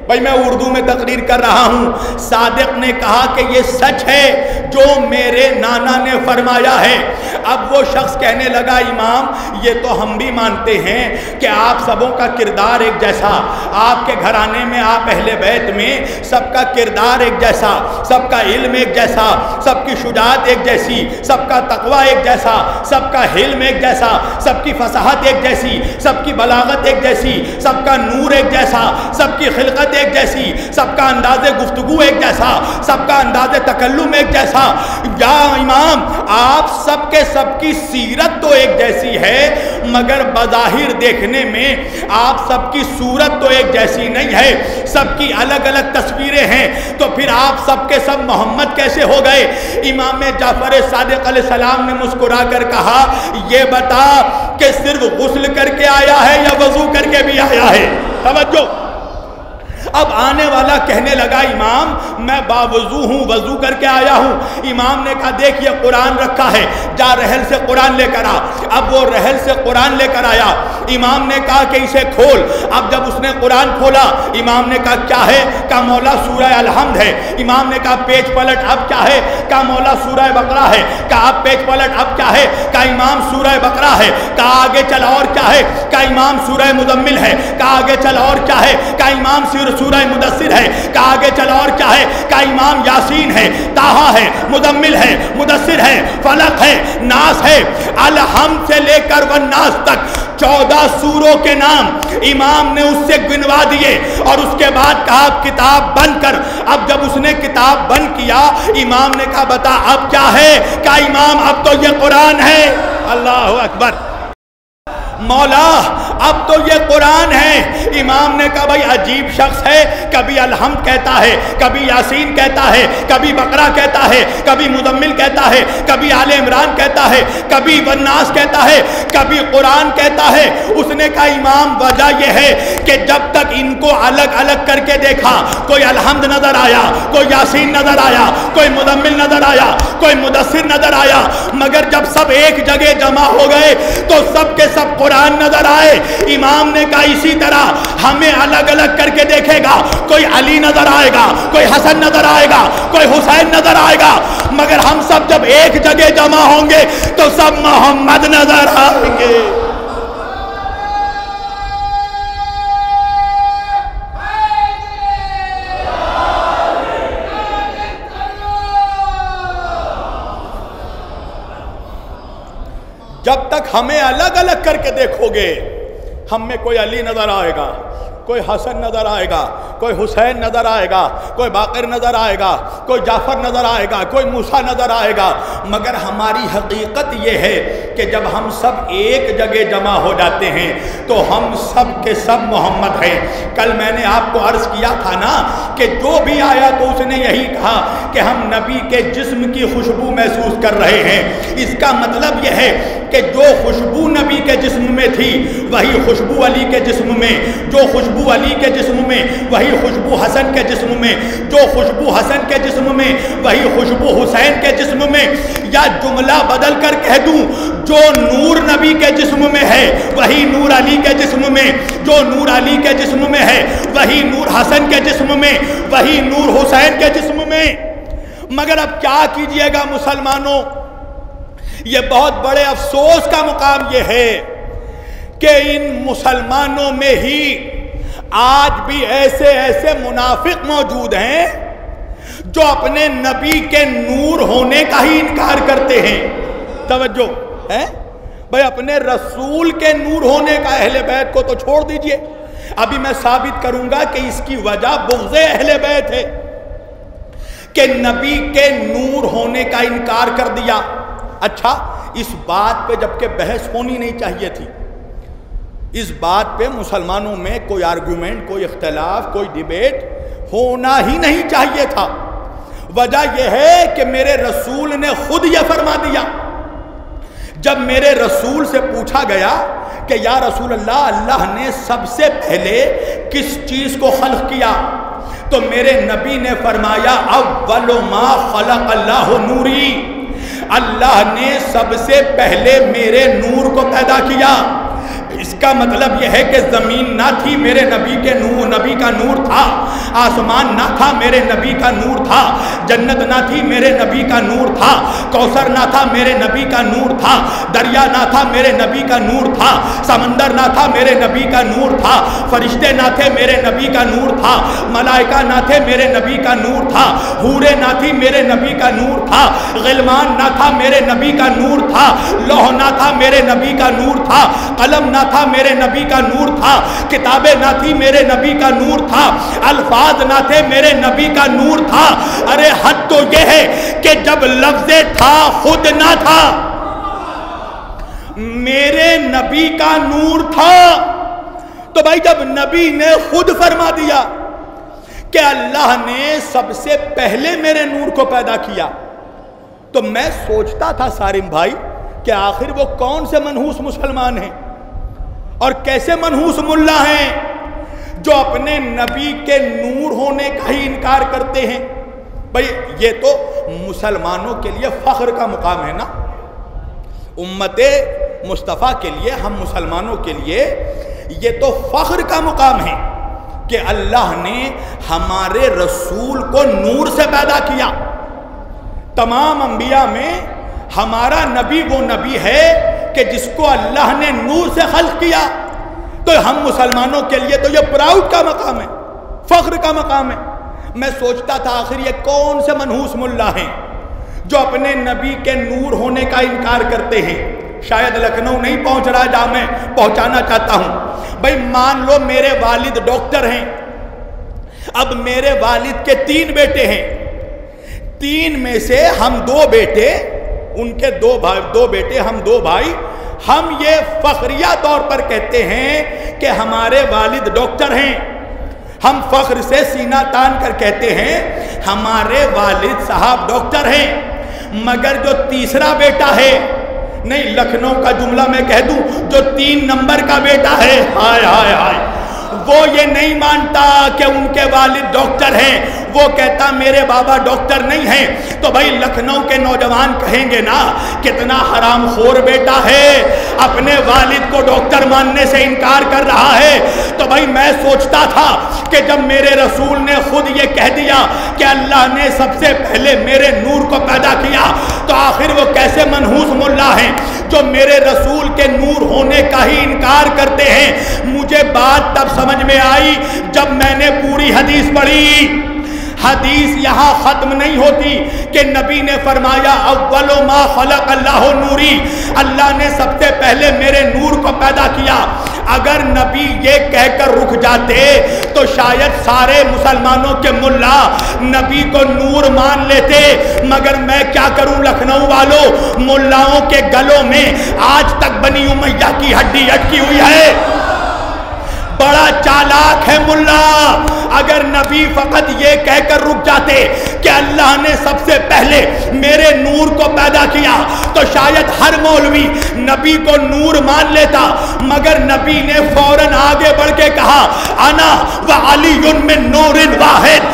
بھائی میں اردو میں تقریر کر رہا ہوں، صادق نے کہا کہ یہ سچ ہے جو میرے نانا نے فرمایا ہے۔ اب وہ شخص کہنے لگا امام یہ تو ہم بھی مانتے ہیں کہ آپ سبوں کا کردار ایک جیسا، آپ کے گھرانے میں آپ اہل بیت میں سب کا کردار ایک جیسا، سب کا علم ایک جیسا، سب کی شجاعت ایک جیسی، سب کا تقوی ایک جیسا، سب کا حلم ایک جیسا، سب کی فصاحت ایک جیسی، سب کی بلاغت ایک جیسی، سب کا نور ایک جیسا، سب کی خلقت ایک جیسی، سب کا انداز گفتگو ایک جیسا، سب کا انداز تکلم ایک جیسا۔ یا امام آپ سب کے سب کی سیرت تو ایک جیسی ہے مگر بظاہر دیکھنے میں آپ سب کی صورت تو ایک جیسی نہیں ہے، سب کی الگ الگ تصویریں ہیں، تو پھر آپ سب کے سب محمد کیسے ہو گئے؟ امام جعفر صادق علیہ السلام نے مسکرا کر کہا یہ بتا کہ صرف غسل کر کے آیا ہے یا وضو کر کے بھی آیا ہے؟ توجہ، اب آنے والا کہنے لگا امام میں باوضو ہوں، وضو کر کے آیا ہوں۔ امام نے کہا دیکھ یہ قرآن رکھا ہے، جا رحل سے قرآن لے کر آ۔ اب وہ رحل سے قرآن لے کر آیا۔ امام نے کہا کہ اسے کھول۔ اب جب اس نے قرآن کھولا امام نے کہا کیا ہے؟ کہا مولا سورہ الحمد ہے۔ امام نے کہا پیج پلٹ، اب کیا ہے؟ کہا مولا سورہ بقرہ ہے۔ کہا اب پیج پلٹ، اب کیا ہے؟ کہا امام سورہ بقرہ ہے۔ کہا آگے چل اور کیا ہے؟ کہا امام سورہ مزمل ہے۔ کہا آگے چل اور کیا ہے؟ کہا امام سورہ مدثر ہے۔ کہا آگے چل اور کیا ہے؟ کہا امام یاسین ہے، طٰہٰ ہے، مزمل ہے، مدثر ہے، فلق ہے، ناس ہے۔ الحمد سے لے کر والناس تک 14 سوروں کے نام امام نے اس سے گنوا دیے اور اس کے بعد کہا اب کتاب بند کر۔ اب جب اس نے کتاب بند کیا امام نے کہا بتا اب کیا ہے؟ کہا امام اب تو یہ قرآن ہے۔ اللہ اکبر، مولا اب تو یہ قرآن ہے۔ امام نے کہا بھائی عجیب شخص ہے، کبھی الحمد کہتا ہے، کبھی یاسین کہتا ہے، کبھی بقرہ کہتا ہے، کبھی مزمل کہتا ہے، کبھی آل عمران کہتا ہے، کبھی والناس کہتا ہے، کبھی قرآن کہتا ہے۔ اس نے کہا امام وجہ یہ ہے کہ جب تک ان کو الگ الگ کر کے دیکھا، کوئی الحمد نظر آیا، کوئی یاسین نظر آیا، کوئی مزمل نظر آیا، کوئی مدثر نظر آیا، مگر جب سب ایک جگہ جمع ہو گئے تو سب کے سب قرآن نظر آئے۔ امام نے کہا اسی طرح ہمیں الگ الگ کر کے دیکھے گا، کوئی علی نظر آئے گا، کوئی حسن نظر آئے گا، کوئی حسین نظر آئے گا، مگر ہم سب جب ایک جگہ جمع ہوں گے تو سب محمد نظر آئیں گے۔ جب تک ہمیں الگ الگ کر کے دیکھو گے ہم میں کوئی علی نظر آئے گا، کوئی حسن نظر آئے گا، کوئی حسین نظر آئے گا، کوئی باقر نظر آئے گا، کوئی جعفر نظر آئے گا، کوئی موسیٰ نظر آئے گا، مگر ہماری حقیقت یہ ہے کہ جب ہم سب ایک جگہ جمع ہو جاتے ہیں تو ہم سب کے سب محمد ہیں۔ کل میں نے آپ کو عرض کیا تھا نا کہ جو بھی آیا تو اس نے یہی کہا کہ ہم نبی کے جسم کی خوشبو محسوس کر رہے ہیں۔ اس کا مطلب یہ ہے کہ جو خوشبو نبی کے جسم میں تھی وہی خوشبو علی کے جسم میں، جو خوشبو علی کے جسم میں وہی خوشبو حسن کے جسم میں، جو خوشبو حسن کے جسم میں وہی خوشبو حسین کے جسم میں، یا جملہ بدل کر کہہ دوں جو نور نبی کے جسم میں ہے وہی نور علی کے جسم میں، جو نور علی کے جسم میں ہے وہی نور حسن کے جسم میں، وہی نور حسین کے جسم میں۔ مگر اب کیا کیجئے گا مسلمانوں، یہ بہت بڑے افسوس کا مقام یہ ہے کہ ان مسلمانوں میں ہی آج بھی ایسے ایسے منافق موجود ہیں جو اپنے نبی کے نور ہونے کا ہی انکار کرتے ہیں۔ توجہ ہے بھائی، اپنے رسول کے نور ہونے کا اہل بیت کو تو چھوڑ دیجئے، ابھی میں ثابت کروں گا کہ اس کی وجہ بغض اہل بیت ہے کہ نبی کے نور ہونے کا انکار کر دیا۔ اچھا، اس بات پہ جبکہ بحث ہونی نہیں چاہیے تھی، اس بات پہ مسلمانوں میں کوئی آرگومنٹ، کوئی اختلاف، کوئی ڈیبیٹ ہونا ہی نہیں چاہیے تھا۔ وجہ یہ ہے کہ میرے رسول نے خود یہ فرما دیا۔ جب میرے رسول سے پوچھا گیا کہ یا رسول اللہ، اللہ نے سب سے پہلے کس چیز کو خلق کیا، تو میرے نبی نے فرمایا اول ما خلق اللہ نوری، اللہ نے سب سے پہلے میرے نور کو پیدا کیا۔ اس کا مطلب یہ ہے کہ زمین نہ تھی، میرے نبی کے نبی کا نور تھا، آسمان نہ تھا، میرے نبی کا نور تھا، جنت نہ تھی، میرے نبی کا نور تھا، کوثر نہ تھا، میرے نبی کا نور تھا، دریا نہ تھا، میرے نبی کا نور تھا، سمندر نہ تھا، میرے نبی کا نور تھا، فرشتے نہ تھے، میرے نبی کا نور تھا، ملائکہ نہ تھے، میرے نبی کا نور تھا، حوریں نہ تھی، میرے نبی کا نور تھا، غلمان نہ تھا، میرے نبی کا نور تھا، لوح نہ تھا، میرے نبی کا نور تھا، قلم نہ تھا، میرے نبی کا نور تھا، کتابیں نہ تھی، میرے نبی کا نور تھا، الفاظ نہ تھے، میرے نبی کا نور تھا۔ ارے حد تو یہ ہے کہ جب لفظ تھا خود نہ تھا، میرے نبی کا نور تھا۔ تو بھائی جب نبی نے خود فرما دیا کہ اللہ نے سب سے پہلے میرے نور کو پیدا کیا، تو میں سوچتا تھا سارم بھائی کہ آخر وہ کون سے منحوس مسلمان ہیں اور کیسے منحوس ملا ہیں جو اپنے نبی کے نور ہونے کا ہی انکار کرتے ہیں. بھئی یہ تو مسلمانوں کے لیے فخر کا مقام ہے نا. امت مصطفیٰ کے لیے, ہم مسلمانوں کے لیے یہ تو فخر کا مقام ہے کہ اللہ نے ہمارے رسول کو نور سے پیدا کیا. تمام انبیاء میں ہمارا نبی وہ نبی ہے کہ جس کو اللہ نے نور سے خلق کیا. تو ہم مسلمانوں کے لیے تو یہ پراؤڈ کا مقام ہے, فخر کا مقام ہے. میں سوچتا تھا آخر یہ کون سے منحوس ملا ہیں جو اپنے نبی کے نور ہونے کا انکار کرتے ہیں. شاید لکھنؤ نہیں پہنچ رہا جہاں میں پہنچانا چاہتا ہوں. بھئی مان لو میرے والد ڈاکٹر ہیں. اب میرے والد کے 3 بیٹے ہیں. 3 میں سے ہم 2 بیٹے, ان کے 2 بیٹے, ہم 2 بھائی, ہم یہ فخریہ طور پر کہتے ہیں کہ ہمارے والد ڈاکٹر ہیں. ہم فخر سے سینہ تان کر کہتے ہیں ہمارے والد صاحب ڈاکٹر ہیں. مگر جو تیسرا بیٹا ہے, نہیں لکھنؤ کا جملہ میں کہہ دوں, جو 3 نمبر کا بیٹا ہے, ہائے ہائے ہائے, وہ یہ نہیں مانتا کہ ان کے والد ڈاکٹر ہیں. وہ کہتا میرے بابا ڈاکٹر نہیں ہیں. تو بھائی لکھنؤ کے نوجوان کہیں گے نا کتنا حرام خور بیٹا ہے, اپنے والد کو ڈاکٹر ماننے سے انکار کر رہا ہے. تو بھائی میں سوچتا تھا کہ جب میرے رسول نے خود یہ کہہ دیا کہ اللہ نے سب سے پہلے میرے نور کو پیدا کیا, تو آخر وہ کیسے منحوس ملا ہیں جو میرے رسول کے نور ہونے کا ہی انکار کرتے ہیں. مجھے بات تب سمجھ میں آئی جب میں نے پوری حدیث پڑھی. حدیث یہاں ختم نہیں ہوتی کہ نبی نے فرمایا اول ما خلق اللہ نوری, اللہ نے سب سے پہلے میرے نور کو پیدا کیا. اگر نبی یہ کہہ کر رک جاتے تو شاید سارے مسلمانوں کے ملا نبی کو نور مان لیتے. مگر میں کیا کروں لکھنؤ والوں, ملاؤں کے گلوں میں آج تک بنی امیہ کی ہڈی اٹکی ہوئی ہے. بڑا چالاک ہے ملا. اگر نبی فقط یہ کہہ کر رک جاتے کہ اللہ نے سب سے پہلے میرے نور کو پیدا کیا تو شاید ہر مولوی نبی کو نور مان لیتا. مگر نبی نے فوراً آگے بڑھ کے کہا انا و علی من نور واحد,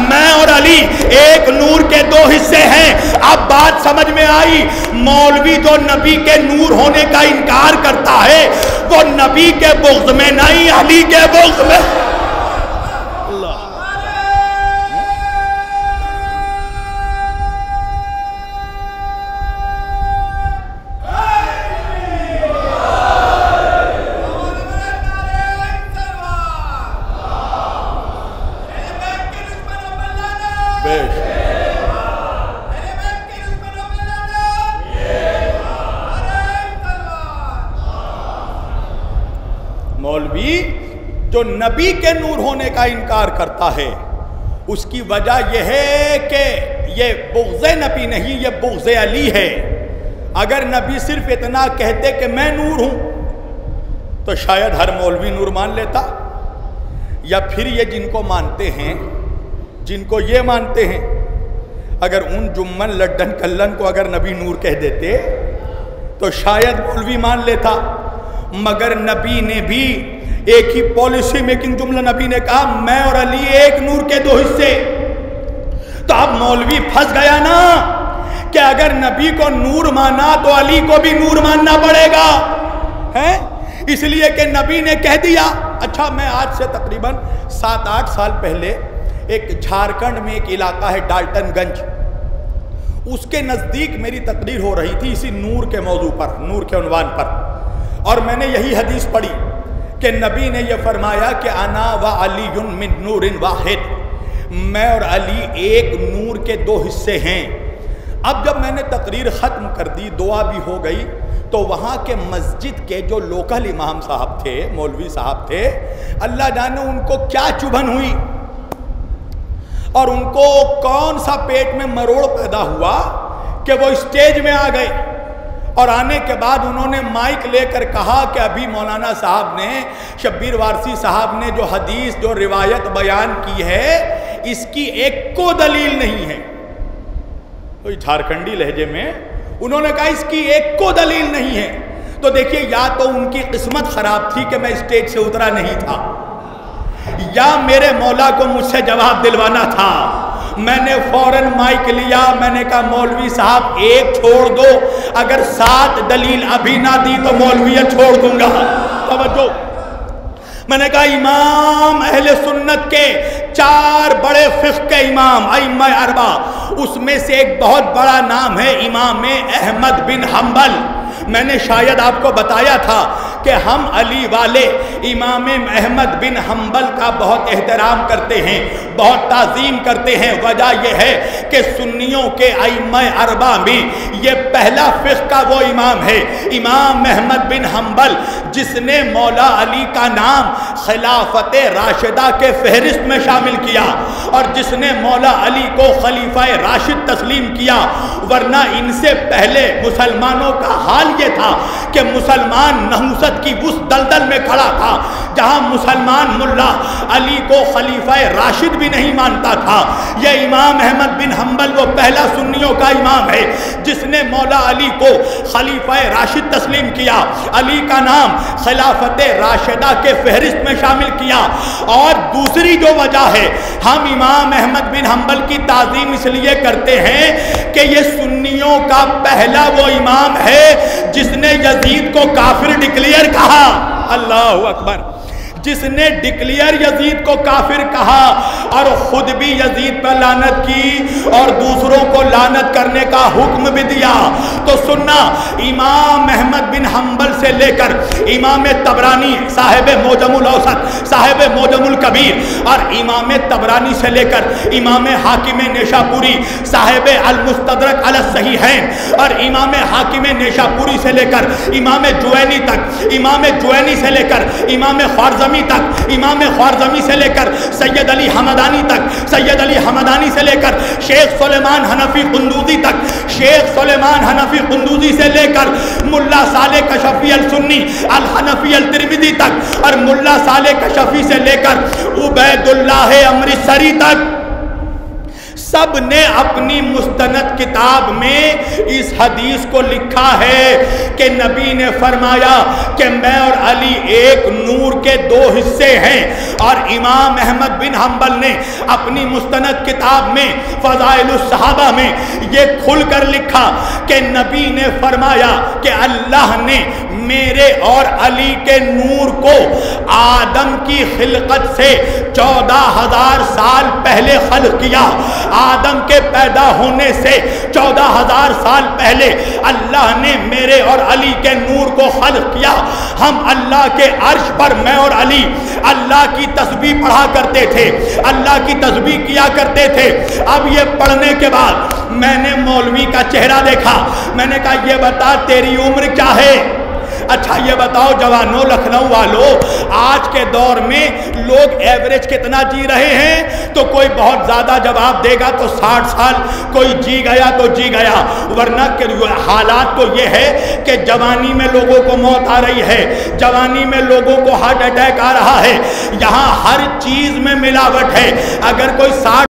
میں اور علی ایک نور کے 2 حصے ہیں. اب بات سمجھ میں آئی. مولوی جو نبی کے نور ہونے کا انکار کرتا ہے وہ نبی کے بغض میں نہیں, علی کے بغض میں. مولوی جو نبی کے نور ہونے کا انکار کرتا ہے اس کی وجہ یہ ہے کہ یہ بغض نبی نہیں, یہ بغض علی ہے. اگر نبی صرف اتنا کہتے کہ میں نور ہوں تو شاید ہر مولوی نور مان لیتا. یا پھر یہ جن کو مانتے ہیں, جن کو یہ مانتے ہیں, اگر ان جمن لڈن کلن کو اگر نبی نور کہہ دیتے تو شاید مولوی مان لیتا. مگر نبی نے بھی ایک ہی پالیسی میکنگ جملہ نبی نے کہا میں اور علی ایک نور کے 2 حصے. تو اب مولوی پھنس گیا نا کہ اگر نبی کو نور مانا تو علی کو بھی نور ماننا پڑے گا, ہے اس لیے کہ نبی نے کہہ دیا. اچھا میں آج سے تقریباً 7-8 سال پہلے ایک جھارکھنڈ میں ایک علاقہ ہے ڈالٹن گنج, اس کے نزدیک میری تقریر ہو رہی تھی اسی نور کے موضوع پر, نور کے عنوان پر. اور میں نے یہی حدیث پڑھی کہ نبی نے یہ فرمایا کہ انا و علی من نور واحد, میں اور علی ایک نور کے 2 حصے ہیں. اب جب میں نے تقریر ختم کر دی, دعا بھی ہو گئی, تو وہاں کے مسجد کے جو لوکل امام صاحب تھے, مولوی صاحب تھے, اللہ جانے ان کو کیا چبھن ہوئی اور ان کو کون سا پیٹ میں مروڑ پیدا ہوا کہ وہ اسٹیج میں آ گئے. اور آنے کے بعد انہوں نے مائک لے کر کہا کہ ابھی مولانا صاحب نے, شبیر وارسی صاحب نے جو حدیث جو روایت بیان کی ہے اس کی ایک کو دلیل نہیں ہے. تو جھارکھنڈی لہجے میں انہوں نے کہا اس کی ایک کو دلیل نہیں ہے. تو دیکھیے یا تو ان کی قسمت خراب تھی کہ میں اسٹیج سے اترا نہیں تھا, یا میرے مولا کو مجھ سے جواب دلوانا تھا؟ میں نے فوراً مائک لیا، میں نے کہا مولوی صاحب ایک چھوڑ دو، اگر 7 دلیل ابھی نہ دی تو مولویت چھوڑ دوں گا۔ توجہ، میں نے کہا امام اہل سنت کے 4 بڑے فقہ کے امام ائمہ 4، اس میں سے ایک بہت بڑا نام ہے امام احمد بن حنبل۔ میں نے شاید آپ کو بتایا تھا کہ ہم علی والے امام احمد بن حنبل کا بہت احترام کرتے ہیں، بہت تعظیم کرتے ہیں۔ وجہ یہ ہے کہ سنیوں کے ائمہ 4 میں یہ پہلا فقہ وہ امام ہے، امام احمد بن حنبل، جس نے مولا علی کا نام خلافت راشدہ کے فہرست میں شامل کیا اور جس نے مولا علی کو خلیفہ راشد تسلیم کیا۔ ورنہ ان سے پہلے مسلمانوں کا حال یہ تھا کہ مسلمان نحوست کی اس دلدل میں کھڑا تھا جہاں مسلمان ملا علی کو خلیفہ راشد بھی نہیں مانتا تھا۔ یہ امام احمد بن حنبل وہ پہلا سنیوں کا امام ہے جس نے مولا علی کو خلیفہ راشد تسلیم کیا، علی کا نام خلافت راشدہ کے فہرست میں شامل کیا۔ اور دوسری جو وجہ ہے، ہم امام احمد بن حنبل کی تعظیم اس لیے کرتے ہیں کہ یہ سنیوں کا پہلا وہ امام ہے جس نے یزید کو کافر ڈکلیئر کہا۔ اللہ اکبر، جس نے ڈکلیئر یزید کو کافر کہا اور خود بھی یزید پر لعنت کی اور دوسروں کو لعنت کرنے کا حکم بھی دیا۔ تو سننا، امام احمد بن حنبل سے لے کر امام طبرانی صاحب معجم الاوسط، صاحب معجم الکبیر، اور امام طبرانی سے لے کر امام حاکم نیشاپوری صاحب المستدرک علی الصحیحین، اور امام حاکم نیشاپوری سے لے کر امام جوینی تک، امام جوینی سے لے کر امام خوارزمی تک، امام خوارزمی سے لے کر سید علی حمدانی تک، سید علی حمدانی سے لے کر شیخ سلیمان حنفی قندوزی تک، شیخ سلیمان حنفی قندوزی سے لے کر ملا صالح کشفی السنی الحنفی الترمذی تک، اور ملا صالح کشفی سے لے کر عبید اللہ امرتسری تک، سب نے اپنی مستند کتاب میں اس حدیث کو لکھا ہے کہ نبی نے فرمایا کہ میں اور علی ایک نور کے 2 حصے ہیں۔ اور امام احمد بن حنبل نے اپنی مستند کتاب میں فضائل الصحابہ میں یہ کھل کر لکھا کہ نبی نے فرمایا کہ اللہ نے میرے اور علی کے نور کو آدم کی خلقت سے 14,000 سال پہلے خلق کیا۔ آدم کے پیدا ہونے سے 14,000 سال پہلے اللہ نے میرے اور علی کے نور کو خلق کیا۔ ہم اللہ کے عرش پر میں اور علی اللہ کی تسبیح پڑھا کرتے تھے، اللہ کی تسبیح کیا کرتے تھے۔ اب یہ پڑھنے کے بعد میں نے مولوی کا چہرہ دیکھا، میں نے کہا یہ بتا تیری عمر کیا ہے؟ اچھا یہ بتاؤ جوانوں، لکھنؤ والوں، آج کے دور میں لوگ ایوریج کتنا جی رہے ہیں؟ تو کوئی بہت زیادہ جواب دے گا تو 60 سال، کوئی جی گیا تو جی گیا، ورنہ حالات تو یہ ہے کہ جوانی میں لوگوں کو موت آ رہی ہے، جوانی میں لوگوں کو ہارٹ اٹیک آ رہا ہے، یہاں ہر چیز میں ملاوٹ ہے۔ اگر کوئی 60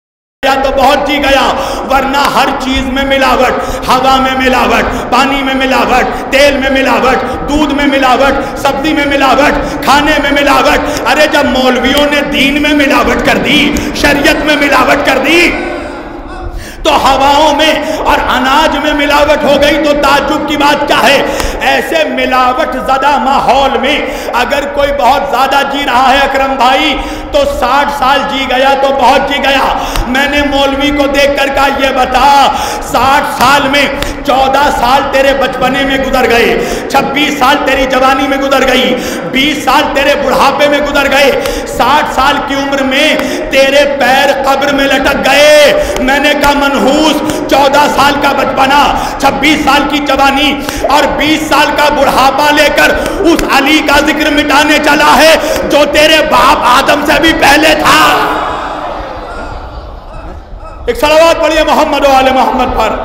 تو بہت جی گیا، ورنہ ہر چیز میں ملاوٹ، ہوا میں ملاوٹ، پانی میں ملاوٹ، تیل میں ملاوٹ، دودھ میں ملاوٹ، سبزی میں ملاوٹ، کھانے میں ملاوٹ۔ ارے جب مولویوں نے دین میں ملاوٹ کر دی، شریعت میں ملاوٹ کر دی، تو ہواؤں میں اور اناج میں ملاوٹ ہو گئی تو تعجب کی بات کیا ہے؟ ایسے ملاوٹ زدہ ماحول میں اگر کوئی بہت زیادہ جی رہا ہے اکرم بھائی تو 60 سال جی گیا تو بہت جی گیا۔ میں نے مولوی کو دیکھ کر کہا یہ بتا 60 سال میں 14 سال تیرے بچپنے میں گزر گئے، 26 سال تیری جوانی میں گزر گئی، 20 سال تیرے بڑھاپے میں گزر گئے، 60 سال کی عمر میں تیرے پیر قبر میں لٹک گئے۔ میں نے کہا منحوس، 14 سال کا بچپنا، 26 سال کی جوانی اور 20 سال کا بڑھاپا لے کر اس علی کا ذکر مٹانے چلا ہے جو تیرے باپ آدم سے بھی پہلے تھا۔ ایک صلوات پڑھیے محمد و آل محمد پر۔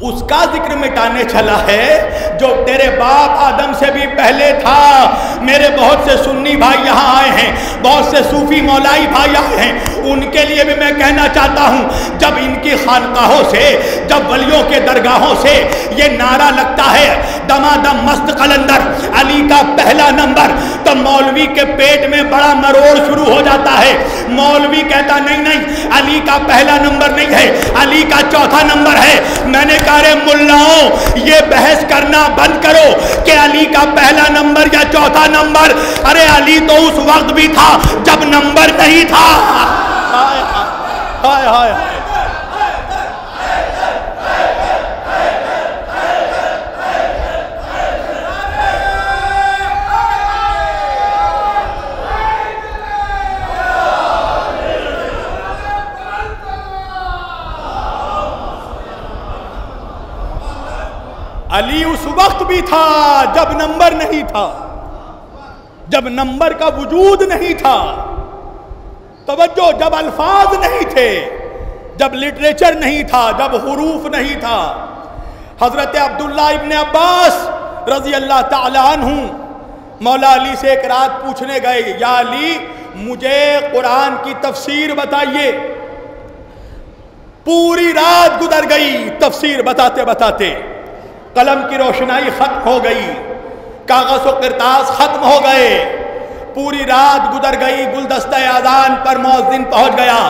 اس کا ذکر مٹانے چلا ہے جو تیرے باپ آدم سے بھی پہلے تھا۔ میرے بہت سے سنی بھائی یہاں آئے ہیں، بہت سے صوفی مولائی بھائی آئے ہیں، ان کے لیے بھی میں کہنا چاہتا ہوں، جب ان کی خانقاہوں سے، جب ولیوں کے درگاہوں سے یہ نعرہ لگتا ہے دمادم مست قلندر علی کا پہلا نمبر، تو مولوی کے پیٹ میں بڑا مروڑ شروع ہو جاتا ہے۔ مولوی کہتا نہیں نہیں، علی کا پہلا نمبر نہیں ہے، علی کا چوتھا نمبر ہے۔ میں نے کہا رے ملاؤں، یہ بحث کرنا بند کرو کہ علی کا پہلا نمبر یا چوتھا نمبر، ارے علی تو اس وقت بھی تھا جب نمبر نہیں تھا۔ ہائے ہائے ہائے ہائے، علی اس وقت بھی تھا جب نمبر نہیں تھا، جب نمبر کا وجود نہیں تھا۔ توجہ، جب الفاظ نہیں تھے، جب لٹریچر نہیں تھا، جب حروف نہیں تھا۔ حضرت عبداللہ ابن عباس رضی اللہ تعالی عنہ مولا علی سے ایک رات پوچھنے گئے، یا علی مجھے قرآن کی تفسیر بتائیے۔ پوری رات گزر گئی تفسیر بتاتے بتاتے، قلم کی روشنائی ختم ہو گئی، کاغذ و کرتاس ختم ہو گئے، پوری رات گزر گئی، گلدستہ اذان پر مؤذن پہنچ گیا۔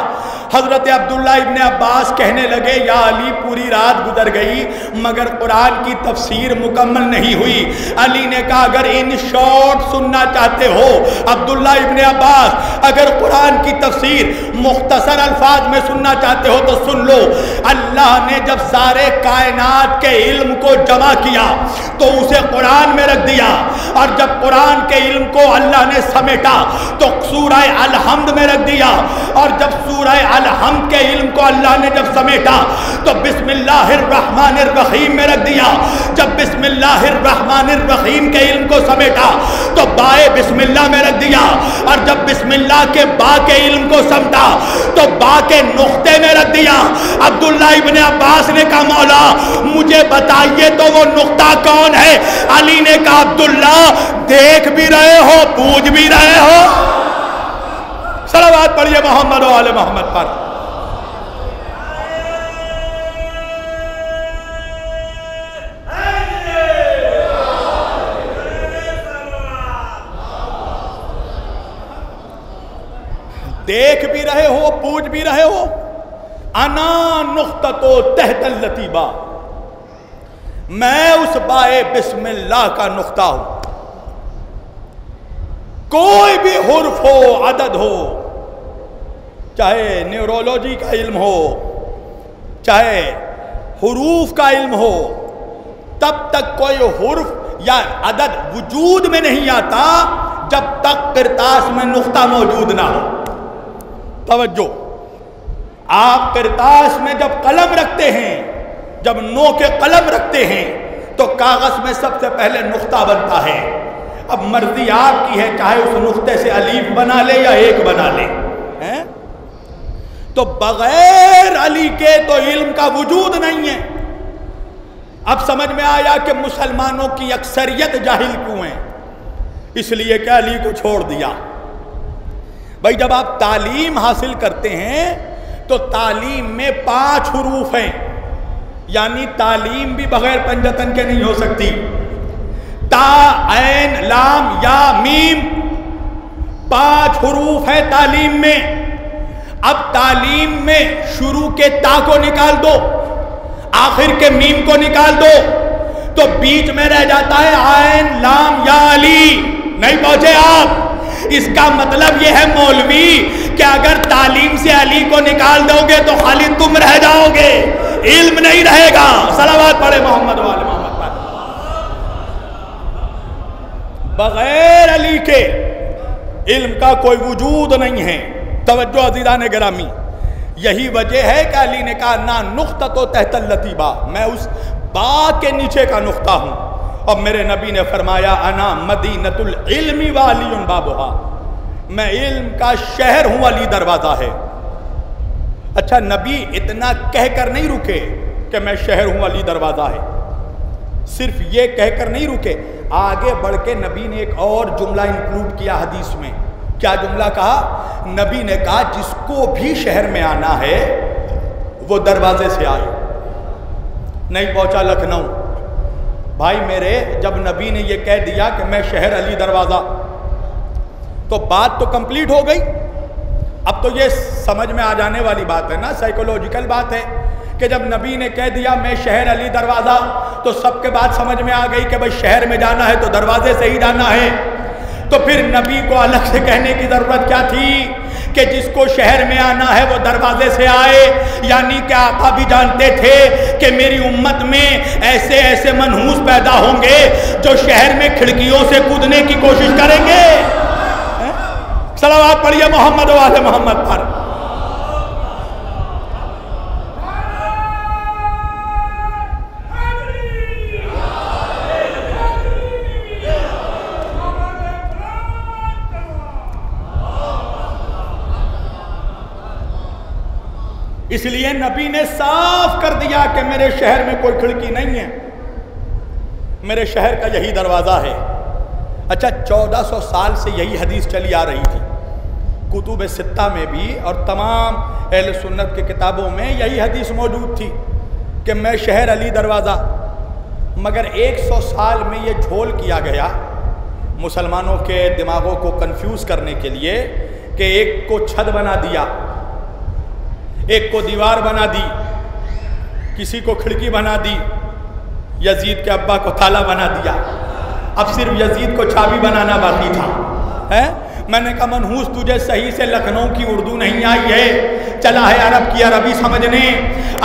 حضرت عبداللہ ابن عباس کہنے لگے، یا علی پوری رات گزر گئی مگر قرآن کی تفسیر مکمل نہیں ہوئی۔ علی نے کہا اگر ان شارٹ سننا چاہتے ہو عبداللہ ابن عباس، اگر قرآن کی تفسیر مختصر الفاظ میں سننا چاہتے ہو تو سن لو۔ اللہ نے جب سارے کائنات کے علم کو جمع کیا تو اسے قرآن میں رکھ دیا، اور جب قرآن کے علم کو اللہ نے سمیٹا تو سورہ الحمد میں رکھ دیا، اور جب سورہ الحمد کے علم کو اللہ نے جب سمیٹا تو بسم اللہ الرحمن الرحیم میں رکھ دیا۔ جب بسم اللہ الرحمن الرحیم کے علم کو سمیٹا تو بائے بسم اللہ میں رکھ دیا، اور جب بسم اللہ کے با کے علم کو سمٹا تو با کے نقطے میں رکھ دیا۔ عبداللہ ابن عباس نے کہا مولا مجھے بتائیے تو وہ نقطہ کون ہے؟ علی نے کہا عبداللہ دیکھ بھی رہے ہو پوچھ بھی رہے ہو۔ صلوات پڑھیے محمد و آل محمد پر۔ دیکھ بھی رہے ہو پوچھ بھی رہے ہو، انا نقطۃ تحت اللتیبہ، میں اس بائے بسم اللہ کا نقطہ ہوں۔ کوئی بھی حرف ہو، عدد ہو، چاہے نیورولوجی کا علم ہو، چاہے حروف کا علم ہو، تب تک کوئی حرف یا عدد وجود میں نہیں آتا جب تک کرتاس میں نقطہ موجود نہ ہو۔ توجہ، آپ کرتاس میں جب قلم رکھتے ہیں، جب نو کے قلم رکھتے ہیں تو کاغذ میں سب سے پہلے نقطہ بنتا ہے۔ اب مرضی آپ کی ہے، چاہے اس نقطے سے الف بنا لے یا ایک بنا لے۔ تو بغیر علی کے تو علم کا وجود نہیں ہے۔ اب سمجھ میں آیا کہ مسلمانوں کی اکثریت جاہل کیوں ہیں؟ اس لیے کہ علی کو چھوڑ دیا۔ بھائی جب آپ تعلیم حاصل کرتے ہیں تو تعلیم میں 5 حروف ہیں، یعنی تعلیم بھی بغیر پنجتن کے نہیں ہو سکتی۔ تا، عین، لام، یا، میم، 5 حروف ہیں تعلیم میں۔ اب تعلیم میں شروع کے تا کو نکال دو، آخر کے میم کو نکال دو، تو بیچ میں رہ جاتا ہے عین، لام، یا، علی۔ نہیں پہنچے آپ؟ اس کا مطلب یہ ہے مولوی کہ اگر تعلیم سے علی کو نکال دو گے تو خالی تم رہ جاؤ گے، علم نہیں رہے گا۔ صلوات پڑھے محمد و آل محمد پر۔ بغیر علی کے علم کا کوئی وجود نہیں ہے۔ توجہ عزیزان گرامی، یہی وجہ ہے کہ علی نے کہا نا نقطۃ تحت اللتیبہ، میں اس با کے نیچے کا نقطہ ہوں۔ اور میرے نبی نے فرمایا انا مدینۃ العلم وعلی بابھا، میں علم کا شہر ہوں، علی دروازہ ہے۔ اچھا، نبی اتنا کہہ کر نہیں رکے کہ میں شہر ہوں، علی دروازہ ہے، صرف یہ کہہ کر نہیں رکے، آگے بڑھ کے نبی نے ایک اور جملہ انکلوڈ کیا حدیث میں۔ کیا جملہ کہا؟ نبی نے کہا جس کو بھی شہر میں آنا ہے وہ دروازے سے آئے۔ نہیں پہنچا لکھنؤ، بھائی میرے جب نبی نے یہ کہہ دیا کہ میں شہر علی دروازہ، تو بات تو کمپلیٹ ہو گئی۔ اب تو یہ سمجھ میں آ جانے والی بات ہے نا، سائیکولوجیکل بات ہے کہ جب نبی نے کہہ دیا میں شہر علی دروازہ، تو سب کے بات سمجھ میں آ گئی کہ بھئی شہر میں جانا ہے تو دروازے سے ہی جانا ہے۔ تو پھر نبی کو الگ سے کہنے کی ضرورت کیا تھی کہ جس کو شہر میں آنا ہے وہ دروازے سے آئے؟ یعنی کہ آقا بھی جانتے تھے کہ میری امت میں ایسے ایسے منحوس پیدا ہوں گے جو شہر میں کھڑکیوں سے کودنے کی کوشش کریں گے۔ صلوات پڑھیے محمد و آل محمد پر۔ اس لیے نبی نے صاف کر دیا کہ میرے شہر میں کوئی کھڑکی نہیں ہے، میرے شہر کا یہی دروازہ ہے۔ اچھا 1400 سال سے یہی حدیث چلی آ رہی تھی، کتب ستہ میں بھی اور تمام اہل سنت کے کتابوں میں یہی حدیث موجود تھی کہ میں شہر علی دروازہ، مگر 100 سال میں یہ جھول کیا گیا مسلمانوں کے دماغوں کو کنفیوز کرنے کے لیے کہ ایک کو چھت بنا دیا، ایک کو دیوار بنا دی، کسی کو کھڑکی بنا دی، یزید کے ابا کو تالا بنا دیا، اب صرف یزید کو چابی بنانا باقی تھا۔ میں نے کہا منحوس تجھے صحیح سے لکھنؤ کی اردو نہیں آئی ہے، چلا ہے عرب کی عربی سمجھنے۔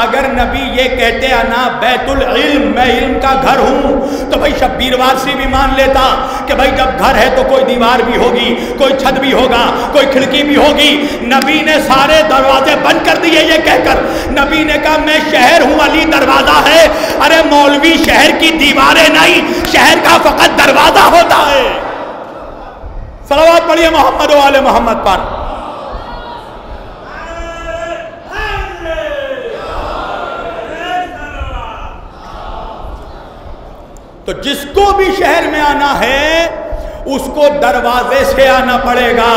اگر نبی یہ کہتے انا بیت العلم، میں علم کا گھر ہوں، تو بھائی شبیر وارسی بھی مان لیتا کہ بھائی جب گھر ہے تو کوئی دیوار بھی ہوگی، کوئی چھت بھی ہوگا، کوئی کھڑکی بھی ہوگی۔ نبی نے سارے دروازے بند کر دیے یہ کہہ کر، نبی نے کہا میں شہر ہوں، علی دروازہ ہے۔ ارے مولوی شہر کی دیواریں نہیں، شہر کا فقط دروازہ ہوتا ہے۔ صلوات پڑھیے محمد و آل محمد پر۔ تو جس کو بھی شہر میں آنا ہے اس کو دروازے سے آنا پڑے گا،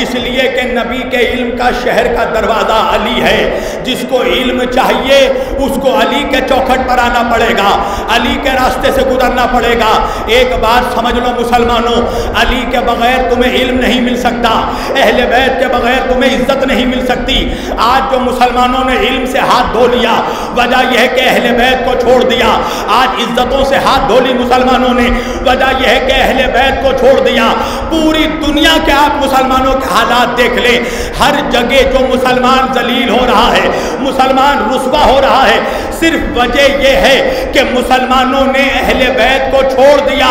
اس لیے کہ نبی کے علم کا شہر کا دروازہ علی ہے۔ جس کو علم چاہیے اس کو علی کے چوکھٹ پر آنا پڑے گا، علی کے راستے سے گزرنا پڑے گا۔ ایک بات سمجھ لو مسلمانوں، علی کے بغیر تمہیں علم نہیں مل سکتا، اہل بیت کے بغیر تمہیں عزت نہیں مل سکتی۔ آج جو مسلمانوں نے علم سے ہاتھ دھو لیا، وجہ یہ ہے کہ اہل بیت کو چھوڑ دیا۔ آج عزتوں سے ہاتھ دھو لی مسلمانوں نے، وجہ یہ ہے کہ اہل بیت کو چھوڑ دیا۔ پوری دنیا کے آپ مسلمانوں کے حالات دیکھ لیں، ہر جگہ جو مسلمان ذلیل ہو رہا ہے، مسلمان رسوا ہو رہا ہے، صرف وجہ یہ ہے کہ مسلمانوں نے اہل بیت کو چھوڑ دیا۔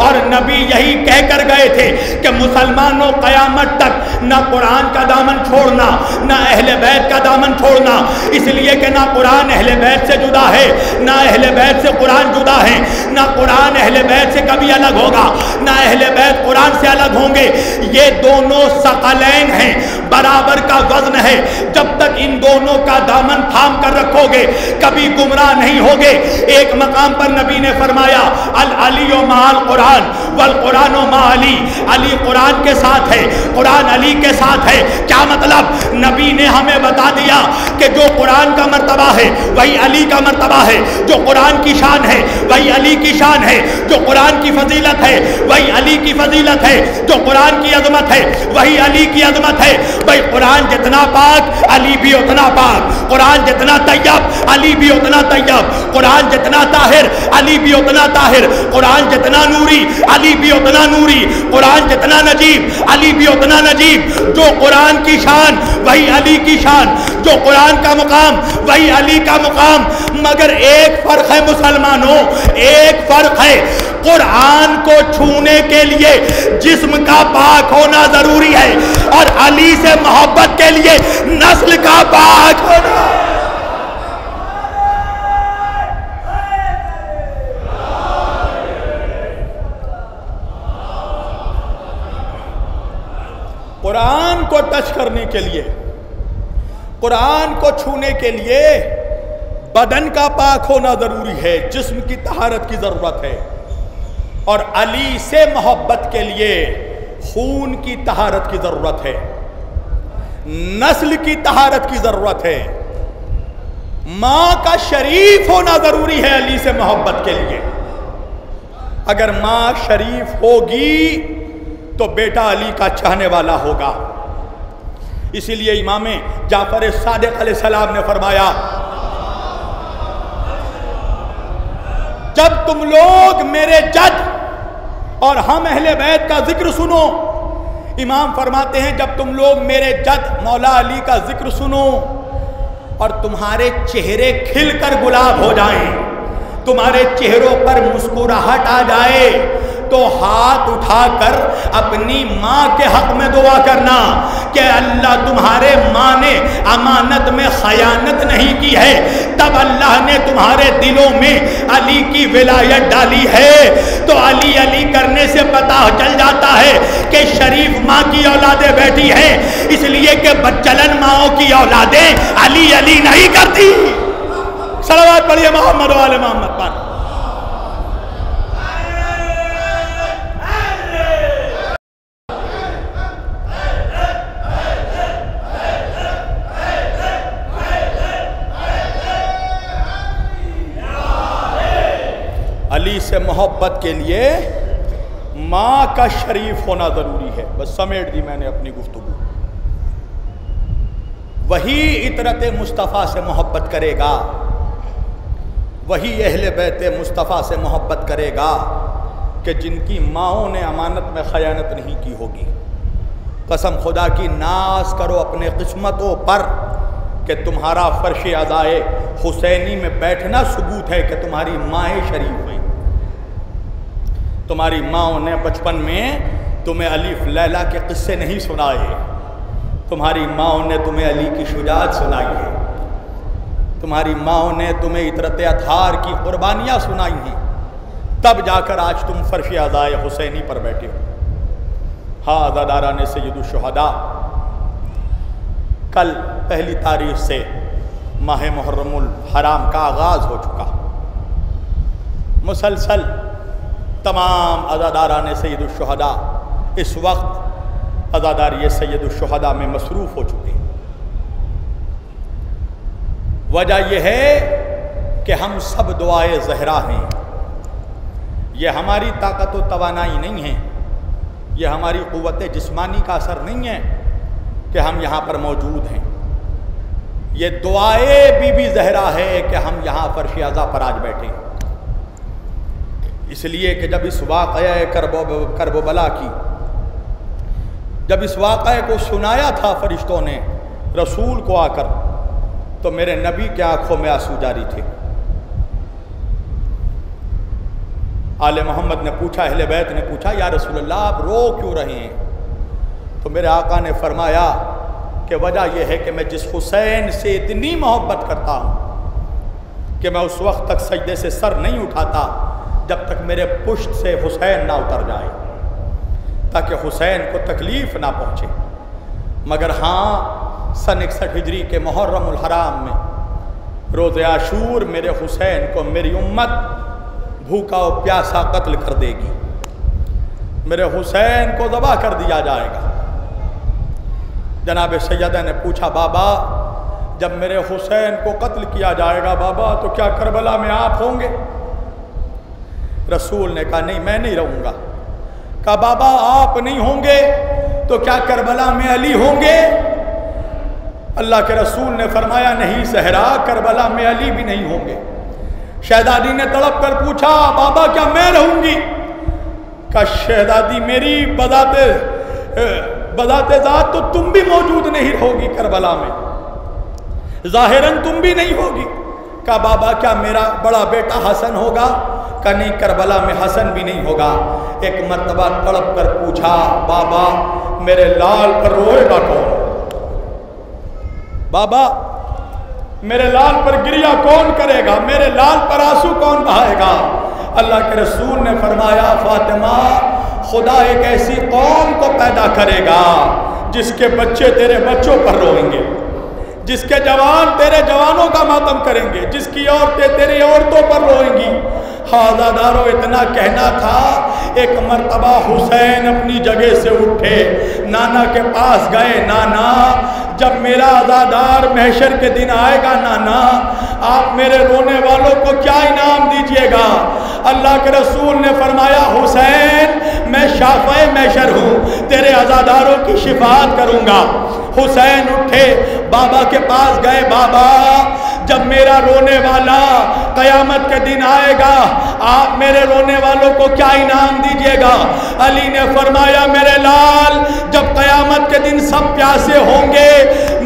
اور نبی یہی کہہ کر گئے تھے کہ مسلمانوں قیامت تک نہ قرآن کا دامن چھوڑنا، نہ اہل بیت کا دامن چھوڑنا، اس لیے کہ نہ قرآن اہل بیت سے جدا ہے، نہ اہل بیت سے قرآن جدا ہے، نہ قرآن اہل بیت سے کبھی الگ ہوگا، نہ اہل بیت قرآن سے الگ ہوں گے۔ یہ دونوں ثقلین ہیں، برابر کا وزن ہے۔ جب تک ان دونوں کا دامن تھام کر رکھو گے کبھی گمراہ نہیں ہوگے۔ ایک مقام پر نبی نے فرمایا العلی مع القرآن والقرآن مع علی، علی قرآن کے ساتھ ہے، قرآن علی کے ساتھ ہے۔ کیا مطلب؟ نبی نے ہمیں بتا دیا کہ جو قرآن کا مرتبہ ہے وہی علی کا مرتبہ ہے، جو قرآن کی شان ہے وہی علی کی شان ہے، جو قرآن کی فضیلت ہے وہی علی کی فضیلت ہے، جو قرآن کی عظمت ہے وہی علی کی عظمت ہے۔ بھائی قرآن جتنا پاک علی بھی اتنا پاک، قرآن جتنا طیب علی بھی اتنا طیب، قرآن جتنا طاہر علی بھی اتنا طاہر، قرآن جتنا نوری علی بھی اتنا نوری، قرآن جتنا نجیب علی بھی اتنا نجیب۔ جو قرآن کی شان وہی علی کی شان، جو قرآن کا مقام وہی علی کا مقام۔ مگر ایک فرق ہے مسلمانوں، ایک فرق ہے، قرآن کو چھونے کے لیے جسم کا پاک ہونا ضروری ہے، اور علی سے محبت کے لیے نسل کا پاک ہونا۔ قرآن کو ٹچ کرنے کے لیے، قرآن کو چھونے کے لیے بدن کا پاک ہونا ضروری ہے، جسم کی طہارت کی ضرورت ہے، اور علی سے محبت کے لیے خون کی طہارت کی ضرورت ہے، نسل کی طہارت کی ضرورت ہے، ماں کا شریف ہونا ضروری ہے علی سے محبت کے لیے۔ اگر ماں شریف ہوگی تو بیٹا علی کا چاہنے والا ہوگا۔ اسی لیے امام جعفر صادق علیہ السلام نے فرمایا، جب تم لوگ میرے جد اور ہم اہل بیت کا ذکر سنو، امام فرماتے ہیں جب تم لوگ میرے جد مولا علی کا ذکر سنو اور تمہارے چہرے کھل کر گلاب ہو جائیں، تمہارے چہروں پر مسکراہٹ آ جائے، تو ہاتھ اٹھا کر اپنی ماں کے حق میں دعا کرنا کہ اللہ تمہارے ماں نے امانت میں خیانت نہیں کی ہے، تب اللہ نے تمہارے دلوں میں علی کی ولایت ڈالی ہے۔ تو علی علی کرنے سے پتہ چل جاتا ہے کہ شریف ماں کی اولادیں بیٹھی ہیں، اس لیے کہ بدچلن ماؤں کی اولادیں علی علی نہیں کرتی۔ صلوات پڑھیے محمد و آل محمد پر۔ علی سے محبت کے لیے ماں کا شریف ہونا ضروری ہے۔ بس سمیٹ دی میں نے اپنی گفتگو۔ وہی عطرت مصطفیٰ سے محبت کرے گا، وہی اہل بیت مصطفیٰ سے محبت کرے گا کہ جن کی ماؤں نے امانت میں خیانت نہیں کی ہوگی۔ قسم خدا کی ناز کرو اپنے قسمتوں پر کہ تمہارا فرش عزائے حسینی میں بیٹھنا ثبوت ہے کہ تمہاری مائیں شریف ہیں۔ تمہاری ماؤں نے بچپن میں تمہیں الف لیلا کے قصے نہیں سنائے، تمہاری ماؤں نے تمہیں علی کی شجاعت سنائی ہے، تمہاری ماؤں نے تمہیں عطرت اطہار کی قربانیاں سنائی ہیں، تب جا کر آج تم فرش عزائے حسینی پر بیٹھے ہو۔ ہاں عزاداران سید الشہداء، کل پہلی تاریخ سے ماہ محرم الحرام کا آغاز ہو چکا، مسلسل تمام عزاداران سید الشہداء اس وقت عزاداری سید الشہداء میں مصروف ہو چکے ہیں۔ وجہ یہ ہے کہ ہم سب دعائے زہرا ہیں، یہ ہماری طاقت و توانائی نہیں ہے، یہ ہماری قوت جسمانی کا اثر نہیں ہے کہ ہم یہاں پر موجود ہیں، یہ دعائے بی بی زہرا ہے کہ ہم یہاں فرش عزا پر آج بیٹھے ہیں۔ اس لیے کہ جب اس واقعہ کرب و بلا کی، جب اس واقعے کو سنایا تھا فرشتوں نے رسول کو آ کر، تو میرے نبی کے آنکھوں میں آنسو جاری تھے۔ آل محمد نے پوچھا، اہل بیت نے پوچھا، یا رسول اللہ آپ رو کیوں رہے ہیں؟ تو میرے آقا نے فرمایا کہ وجہ یہ ہے کہ میں جس حسین سے اتنی محبت کرتا ہوں کہ میں اس وقت تک سجدے سے سر نہیں اٹھاتا جب تک میرے پشت سے حسین نہ اتر جائے، تاکہ حسین کو تکلیف نہ پہنچے۔ مگر ہاں سن 61 ہجری کے محرم الحرام میں روز عاشور میرے حسین کو میری امت بھوکا و پیاسا قتل کر دے گی، میرے حسین کو ذبح کر دیا جائے گا۔ جناب سیدہ نے پوچھا، بابا جب میرے حسین کو قتل کیا جائے گا بابا تو کیا کربلا میں آپ ہوں گے؟ رسول نے کہا نہیں، میں نہیں رہوں گا۔ کہا بابا آپ نہیں ہوں گے تو کیا کربلا میں علی ہوں گے؟ اللہ کے رسول نے فرمایا نہیں زہرا، کربلا میں علی بھی نہیں ہوں گے۔ شہزادی نے تڑپ کر پوچھا، بابا کیا میں رہوں گی؟ کہا شہزادی میری بذات ذات تو تم بھی موجود نہیں رہوگی کربلا میں، ظاہراً تم بھی نہیں ہوگی۔ کہا بابا کیا میرا بڑا بیٹا حسن ہوگا؟ کہا نہیں، کربلا میں حسن بھی نہیں ہوگا۔ ایک مرتبہ تڑپ کر پوچھا، بابا میرے لال پر روئے گا کون؟ بابا میرے لال پر گریہ کون کرے گا؟ میرے لال پر آنسو کون بہائے گا؟ اللہ کے رسول نے فرمایا، فاطمہ خدا ایک ایسی قوم کو پیدا کرے گا جس کے بچے تیرے بچوں پر روئیں گے، جس کے جوان تیرے جوانوں کا ماتم کریں گے، جس کی عورتیں تیری عورتوں پر روئیں گی۔ عزادارو اتنا کہنا تھا، ایک مرتبہ حسین اپنی جگہ سے اٹھے، نانا کے پاس گئے، نانا جب میرا عزادار محشر کے دن آئے گا نانا، آپ میرے رونے والوں کو کیا انعام دیجئے گا؟ اللہ کے رسول نے فرمایا حسین میں شافع محشر ہوں، تیرے عزاداروں کی شفاعت کروں گا۔ حسین اٹھے، بابا کے پاس گئے، بابا جب میرا رونے والا قیامت کے دن آئے گا آپ میرے رونے والوں کو کیا انعام دیجئے گا؟ علی نے فرمایا میرے لال جب قیامت کے دن سب پیاسے ہوں گے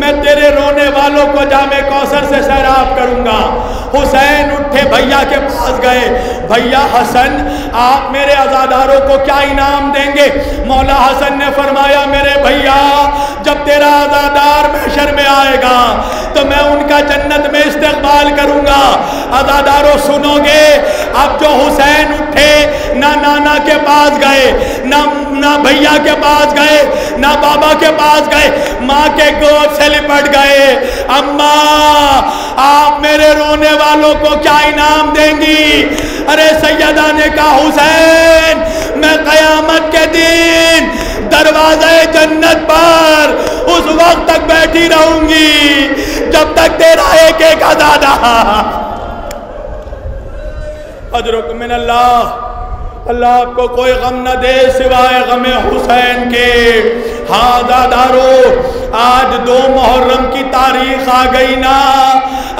میں تیرے رونے والوں کو جام کوثر سے سیراب کروں گا۔ حسین اٹھے، بھیا کے پاس گئے، بھیا حسن آپ میرے عزاداروں کو کیا انعام دیں گے؟ مولا حسن نے فرمایا میرے بھیا جب تیرا عزادار محشر میں آئے گا تو میں ان کا جنت میں استقبال کروں گا۔ عزاداروں سنو گے، اب جو حسین اٹھے نہ نانا کے پاس گئے، نہ بھیا کے پاس گئے، نہ بابا کے پاس گئے، ماں کے گود سے لپٹ گئے، اماں آپ میرے رونے والوں کو کیا انعام دیں گی؟ ارے سیدہ نے کہا حسین میں قیامت کے دن دروازے جنت پر اس وقت تک بیٹھی رہوں گی جب تک تیرا ایک ایک عزادہ۔ اجرک من اللہ، اللہ آپ کو کوئی غم نہ دے سوائے غم حسین کے۔ ہاں عزادارو آج 2 محرم کی تاریخ آ گئی نا،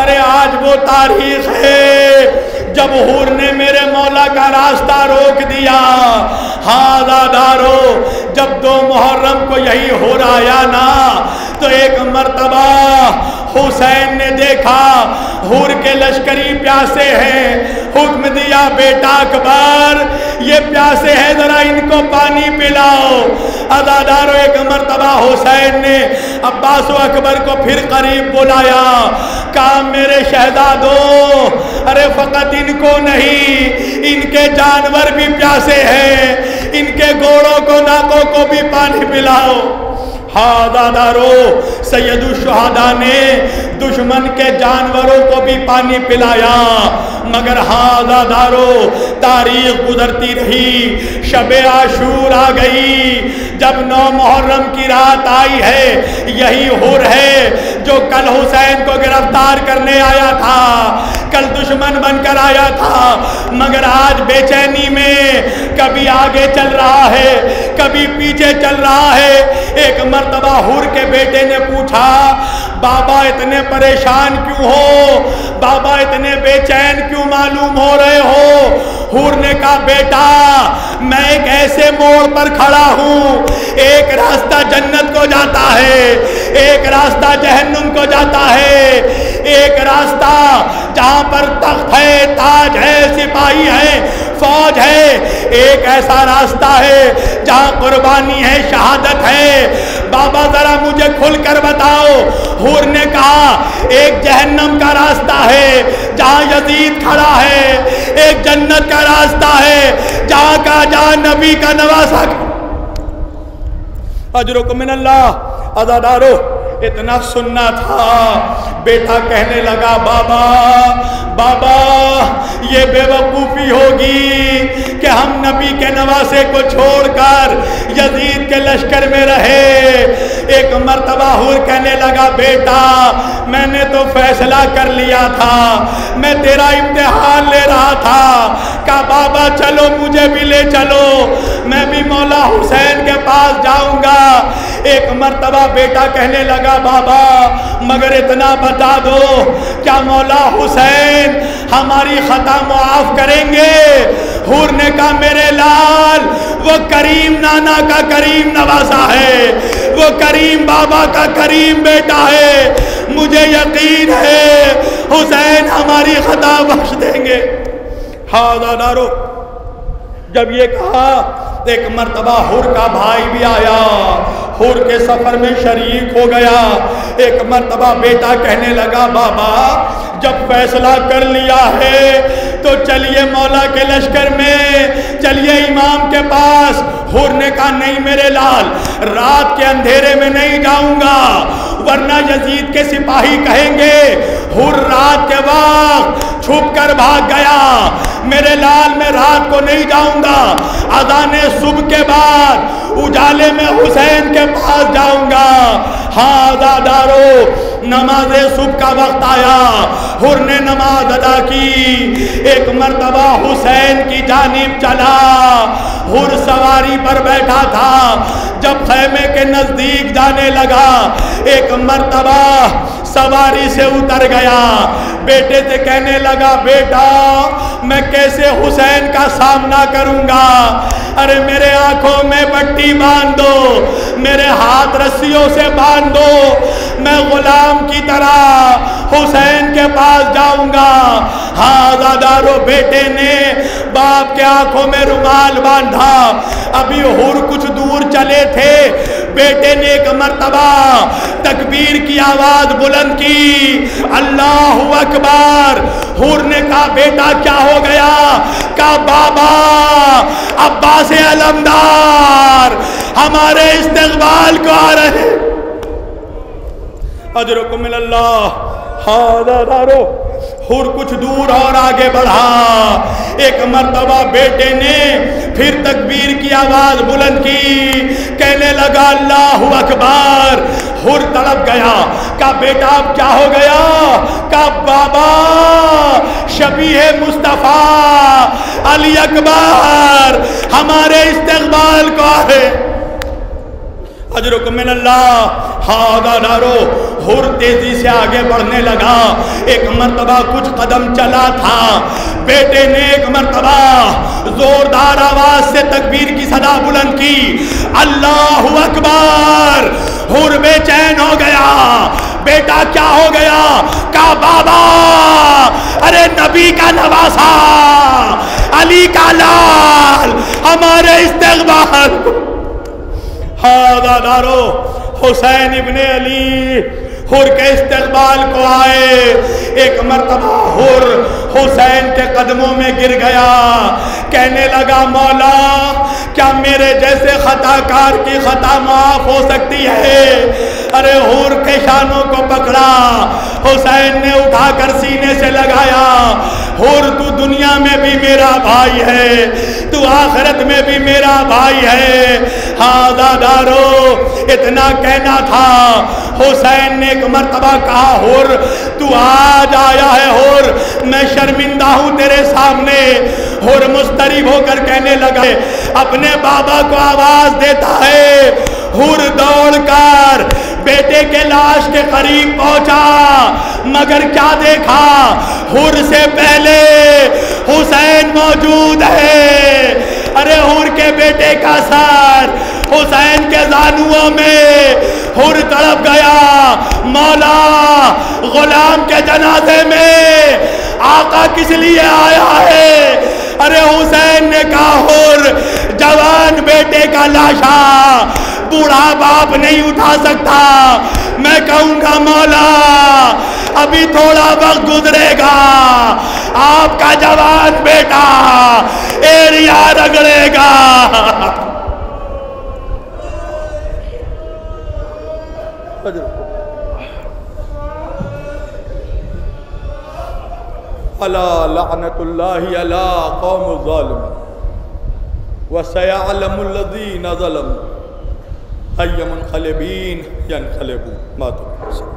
ارے آج وہ تاریخ ہے جب حور نے میرے مولا کا راستہ روک دیا۔ ہاں عزادارو جب 2 محرم کو یہی حور آیا نا تو ایک مرتبہ حسین نے دیکھا حور کے لشکری پیاسے ہیں، حکم دیا بیٹا اکبر یہ پیاسے ہیں ذرا ان کو پانی پلاؤ۔ عزادارو ایک مرتبہ حسین نے عباس و اکبر کو پھر قریب بلایا، کہا میرے شہزادوں ارے فقط ان کو نہیں ان کے جانور بھی پیاسے ہیں، ان کے گھوڑوں کو ناکوں کو بھی پانی پلاؤ۔ ہاں عزادارو سید الشہداء نے دشمن کے جانوروں کو بھی پانی پلایا، مگر ہاں عزادارو تاریخ گزرتی رہی، شب عاشور آ گئی، جب 9 محرم کی رات آئی ہے، یہی حور ہے جو کل حسین کو گرفتار کرنے آیا تھا، کل دشمن بن کر آیا تھا، مگر آج بے چینی میں کبھی آگے چل رہا ہے کبھی پیچھے چل رہا ہے۔ ایک مرتبہ حور کے بیٹے نے پوچھا بابا اتنے پریشان کیوں ہو، بابا اتنے بے چین کیوں معلوم ہو رہے ہو؟ حور نے کہا بیٹا میں ایک ایسے موڑ پر کھڑا ہوں، ایک راستہ جنت کو جاتا ہے، ایک راستہ جہنم کو جاتا ہے، ایک راستہ جہاں پر تخت ہے، تاج ہے، سپاہی ہے، فوج ہے، ایک ایسا راستہ ہے جہاں قربانی ہے، شہادت ہے۔ بابا ذرا مجھے کھل کر بتاؤ۔ حور نے کہا ایک جہنم کا راستہ ہے جہاں یزید کھڑا ہے، ایک جنت کا راستہ ہے جہاں نبی کا نواسا۔ اجرکم من اللہ۔ عزادارو اتنا سننا تھا، بیٹا کہنے لگا بابا بابا یہ بے وقوفی ہوگی کہ ہم نبی کے نواسے کو چھوڑ کر یزید کے لشکر میں رہے۔ ایک مرتبہ حور کہنے لگا بیٹا میں نے تو فیصلہ کر لیا تھا، میں تیرا امتحان لے رہا تھا، کہا بابا چلو مجھے بھی لے چلو، میں بھی مولا حسین کے پاس جاؤں گا۔ ایک مرتبہ بیٹا کہنے لگا بابا مگر اتنا بتا دو کیا مولا حسین ہماری خطا معاف کریں گے؟ حور نے کہا میرے لال وہ کریم نانا کا کریم نواسا ہے، وہ کریم بابا کا کریم بیٹا ہے، مجھے یقین ہے حسین ہماری خطا بخش دیں گے۔ ہاں عزادارو جب یہ کہا ایک مرتبہ حور کا بھائی بھی آیا، حور کے سفر میں شریک ہو گیا۔ ایک مرتبہ بیٹا کہنے لگا بابا جب فیصلہ کر لیا ہے تو چلیے مولا کے لشکر میں، چلیے امام کے پاس۔ حور نے کہا نہیں میرے لال رات کے اندھیرے میں نہیں جاؤں گا، ورنہ یزید کے سپاہی کہیں گے حر رات کے وقت چھپ کر بھاگ گیا، میرے لال میں رات کو نہیں جاؤں گا، اذان صبح کے بعد اجالے میں حسین کے پاس جاؤں گا۔ ہاں عزادارو، نماز صبح کا وقت آیا، حر نے نماز ادا کی، ایک مرتبہ حسین کی جانب چلا، حر سواری پر بیٹھا تھا، جب خیمے کے نزدیک جانے لگا ایک مرتبہ سواری سے اتر گیا، بیٹے سے کہنے لگا بیٹا میں کیسے حسین کا سامنا کروں گا، ارے میرے آنکھوں میں پٹی باندھ دو، میرے ہاتھ رسیوں سے باندھ دو، میں غلام کی طرح حسین کے پاس جاؤں گا۔ ہاں عزادارو، بیٹے نے باپ کے آنکھوں میں رومال باندھا، ابھی حر کچھ دور چلے تھے، بیٹے نے ایک مرتبہ تکبیر کی آواز بلند کی، اللہ اکبر۔ حر نے کہا بیٹا کیا ہو گیا؟ کہا بابا عباس علمدار ہمارے استقبال کو آ رہے، اجرکم من اللہ۔ حاضرارو، حر کچھ دور اور آگے بڑھا، ایک مرتبہ بیٹے نے پھر تکبیر کی آواز بلند کی، کہنے لگا اللہ اکبر۔ حر تڑپ گیا، کہا بیٹا اب کیا ہو گیا؟ کہا بابا شبیہ مصطفیٰ علی اکبر ہمارے استقبال کو آئے، اجرکم من اللہ۔ حاضرارو، حر تیزی سے آگے بڑھنے لگا، ایک مرتبہ کچھ قدم چلا تھا، بیٹے نے ایک مرتبہ زوردار آواز سے تکبیر کی صدا بلند کی، اللہ اکبر۔ حر بے چین ہو گیا، بیٹا کیا ہو گیا؟ کہا بابا ارے نبی کا نواسا علی کا لال ہمارے استقبال۔ حاضرارو، حسین ابن علی حر کے استقبال کو آئے، ایک مرتبہ حر حسین کے قدموں میں گر گیا، کہنے لگا مولا کیا میرے جیسے خطا کار کی خطا معاف ہو سکتی ہے؟ ارے حر کے شانوں کو پکڑا، حسین نے اٹھا کر سینے سے لگایا، حر تو دنیا میں بھی میرا بھائی ہے، تو آخرت میں بھی میرا بھائی ہے۔ ہاں عزادارو، اتنا کہنا تھا، حسین نے ایک مرتبہ کہا حر تو آج آیا ہے حر، میں شرمندہ ہوں تیرے سامنے۔ حر مضطرب ہو کر کہنے لگا، اپنے بابا کو آواز دیتا ہے، حر دوڑ کر بیٹے کے لاش کے قریب پہنچا، مگر کیا دیکھا؟ حر سے پہلے حسین موجود ہے، ارے حر کے بیٹے کا سر حسین کے زانوؤں میں، حر تڑپ گیا، مولا غلام کے جنازے میں آقا کس لیے آیا ہے؟ ارے حسین نے کہا حر جوان بیٹے کا لاشا بوڑھا باپ نہیں اٹھا سکتا، میں کہوں گا مولا ابھی تھوڑا وقت گزرے گا، آپ کا جوان بیٹا ایریا رگڑے گا۔ الا لعنت اللہ علی قوم الظالم وسيعلم الذين ظلموا أي منقلبين ينقلبون.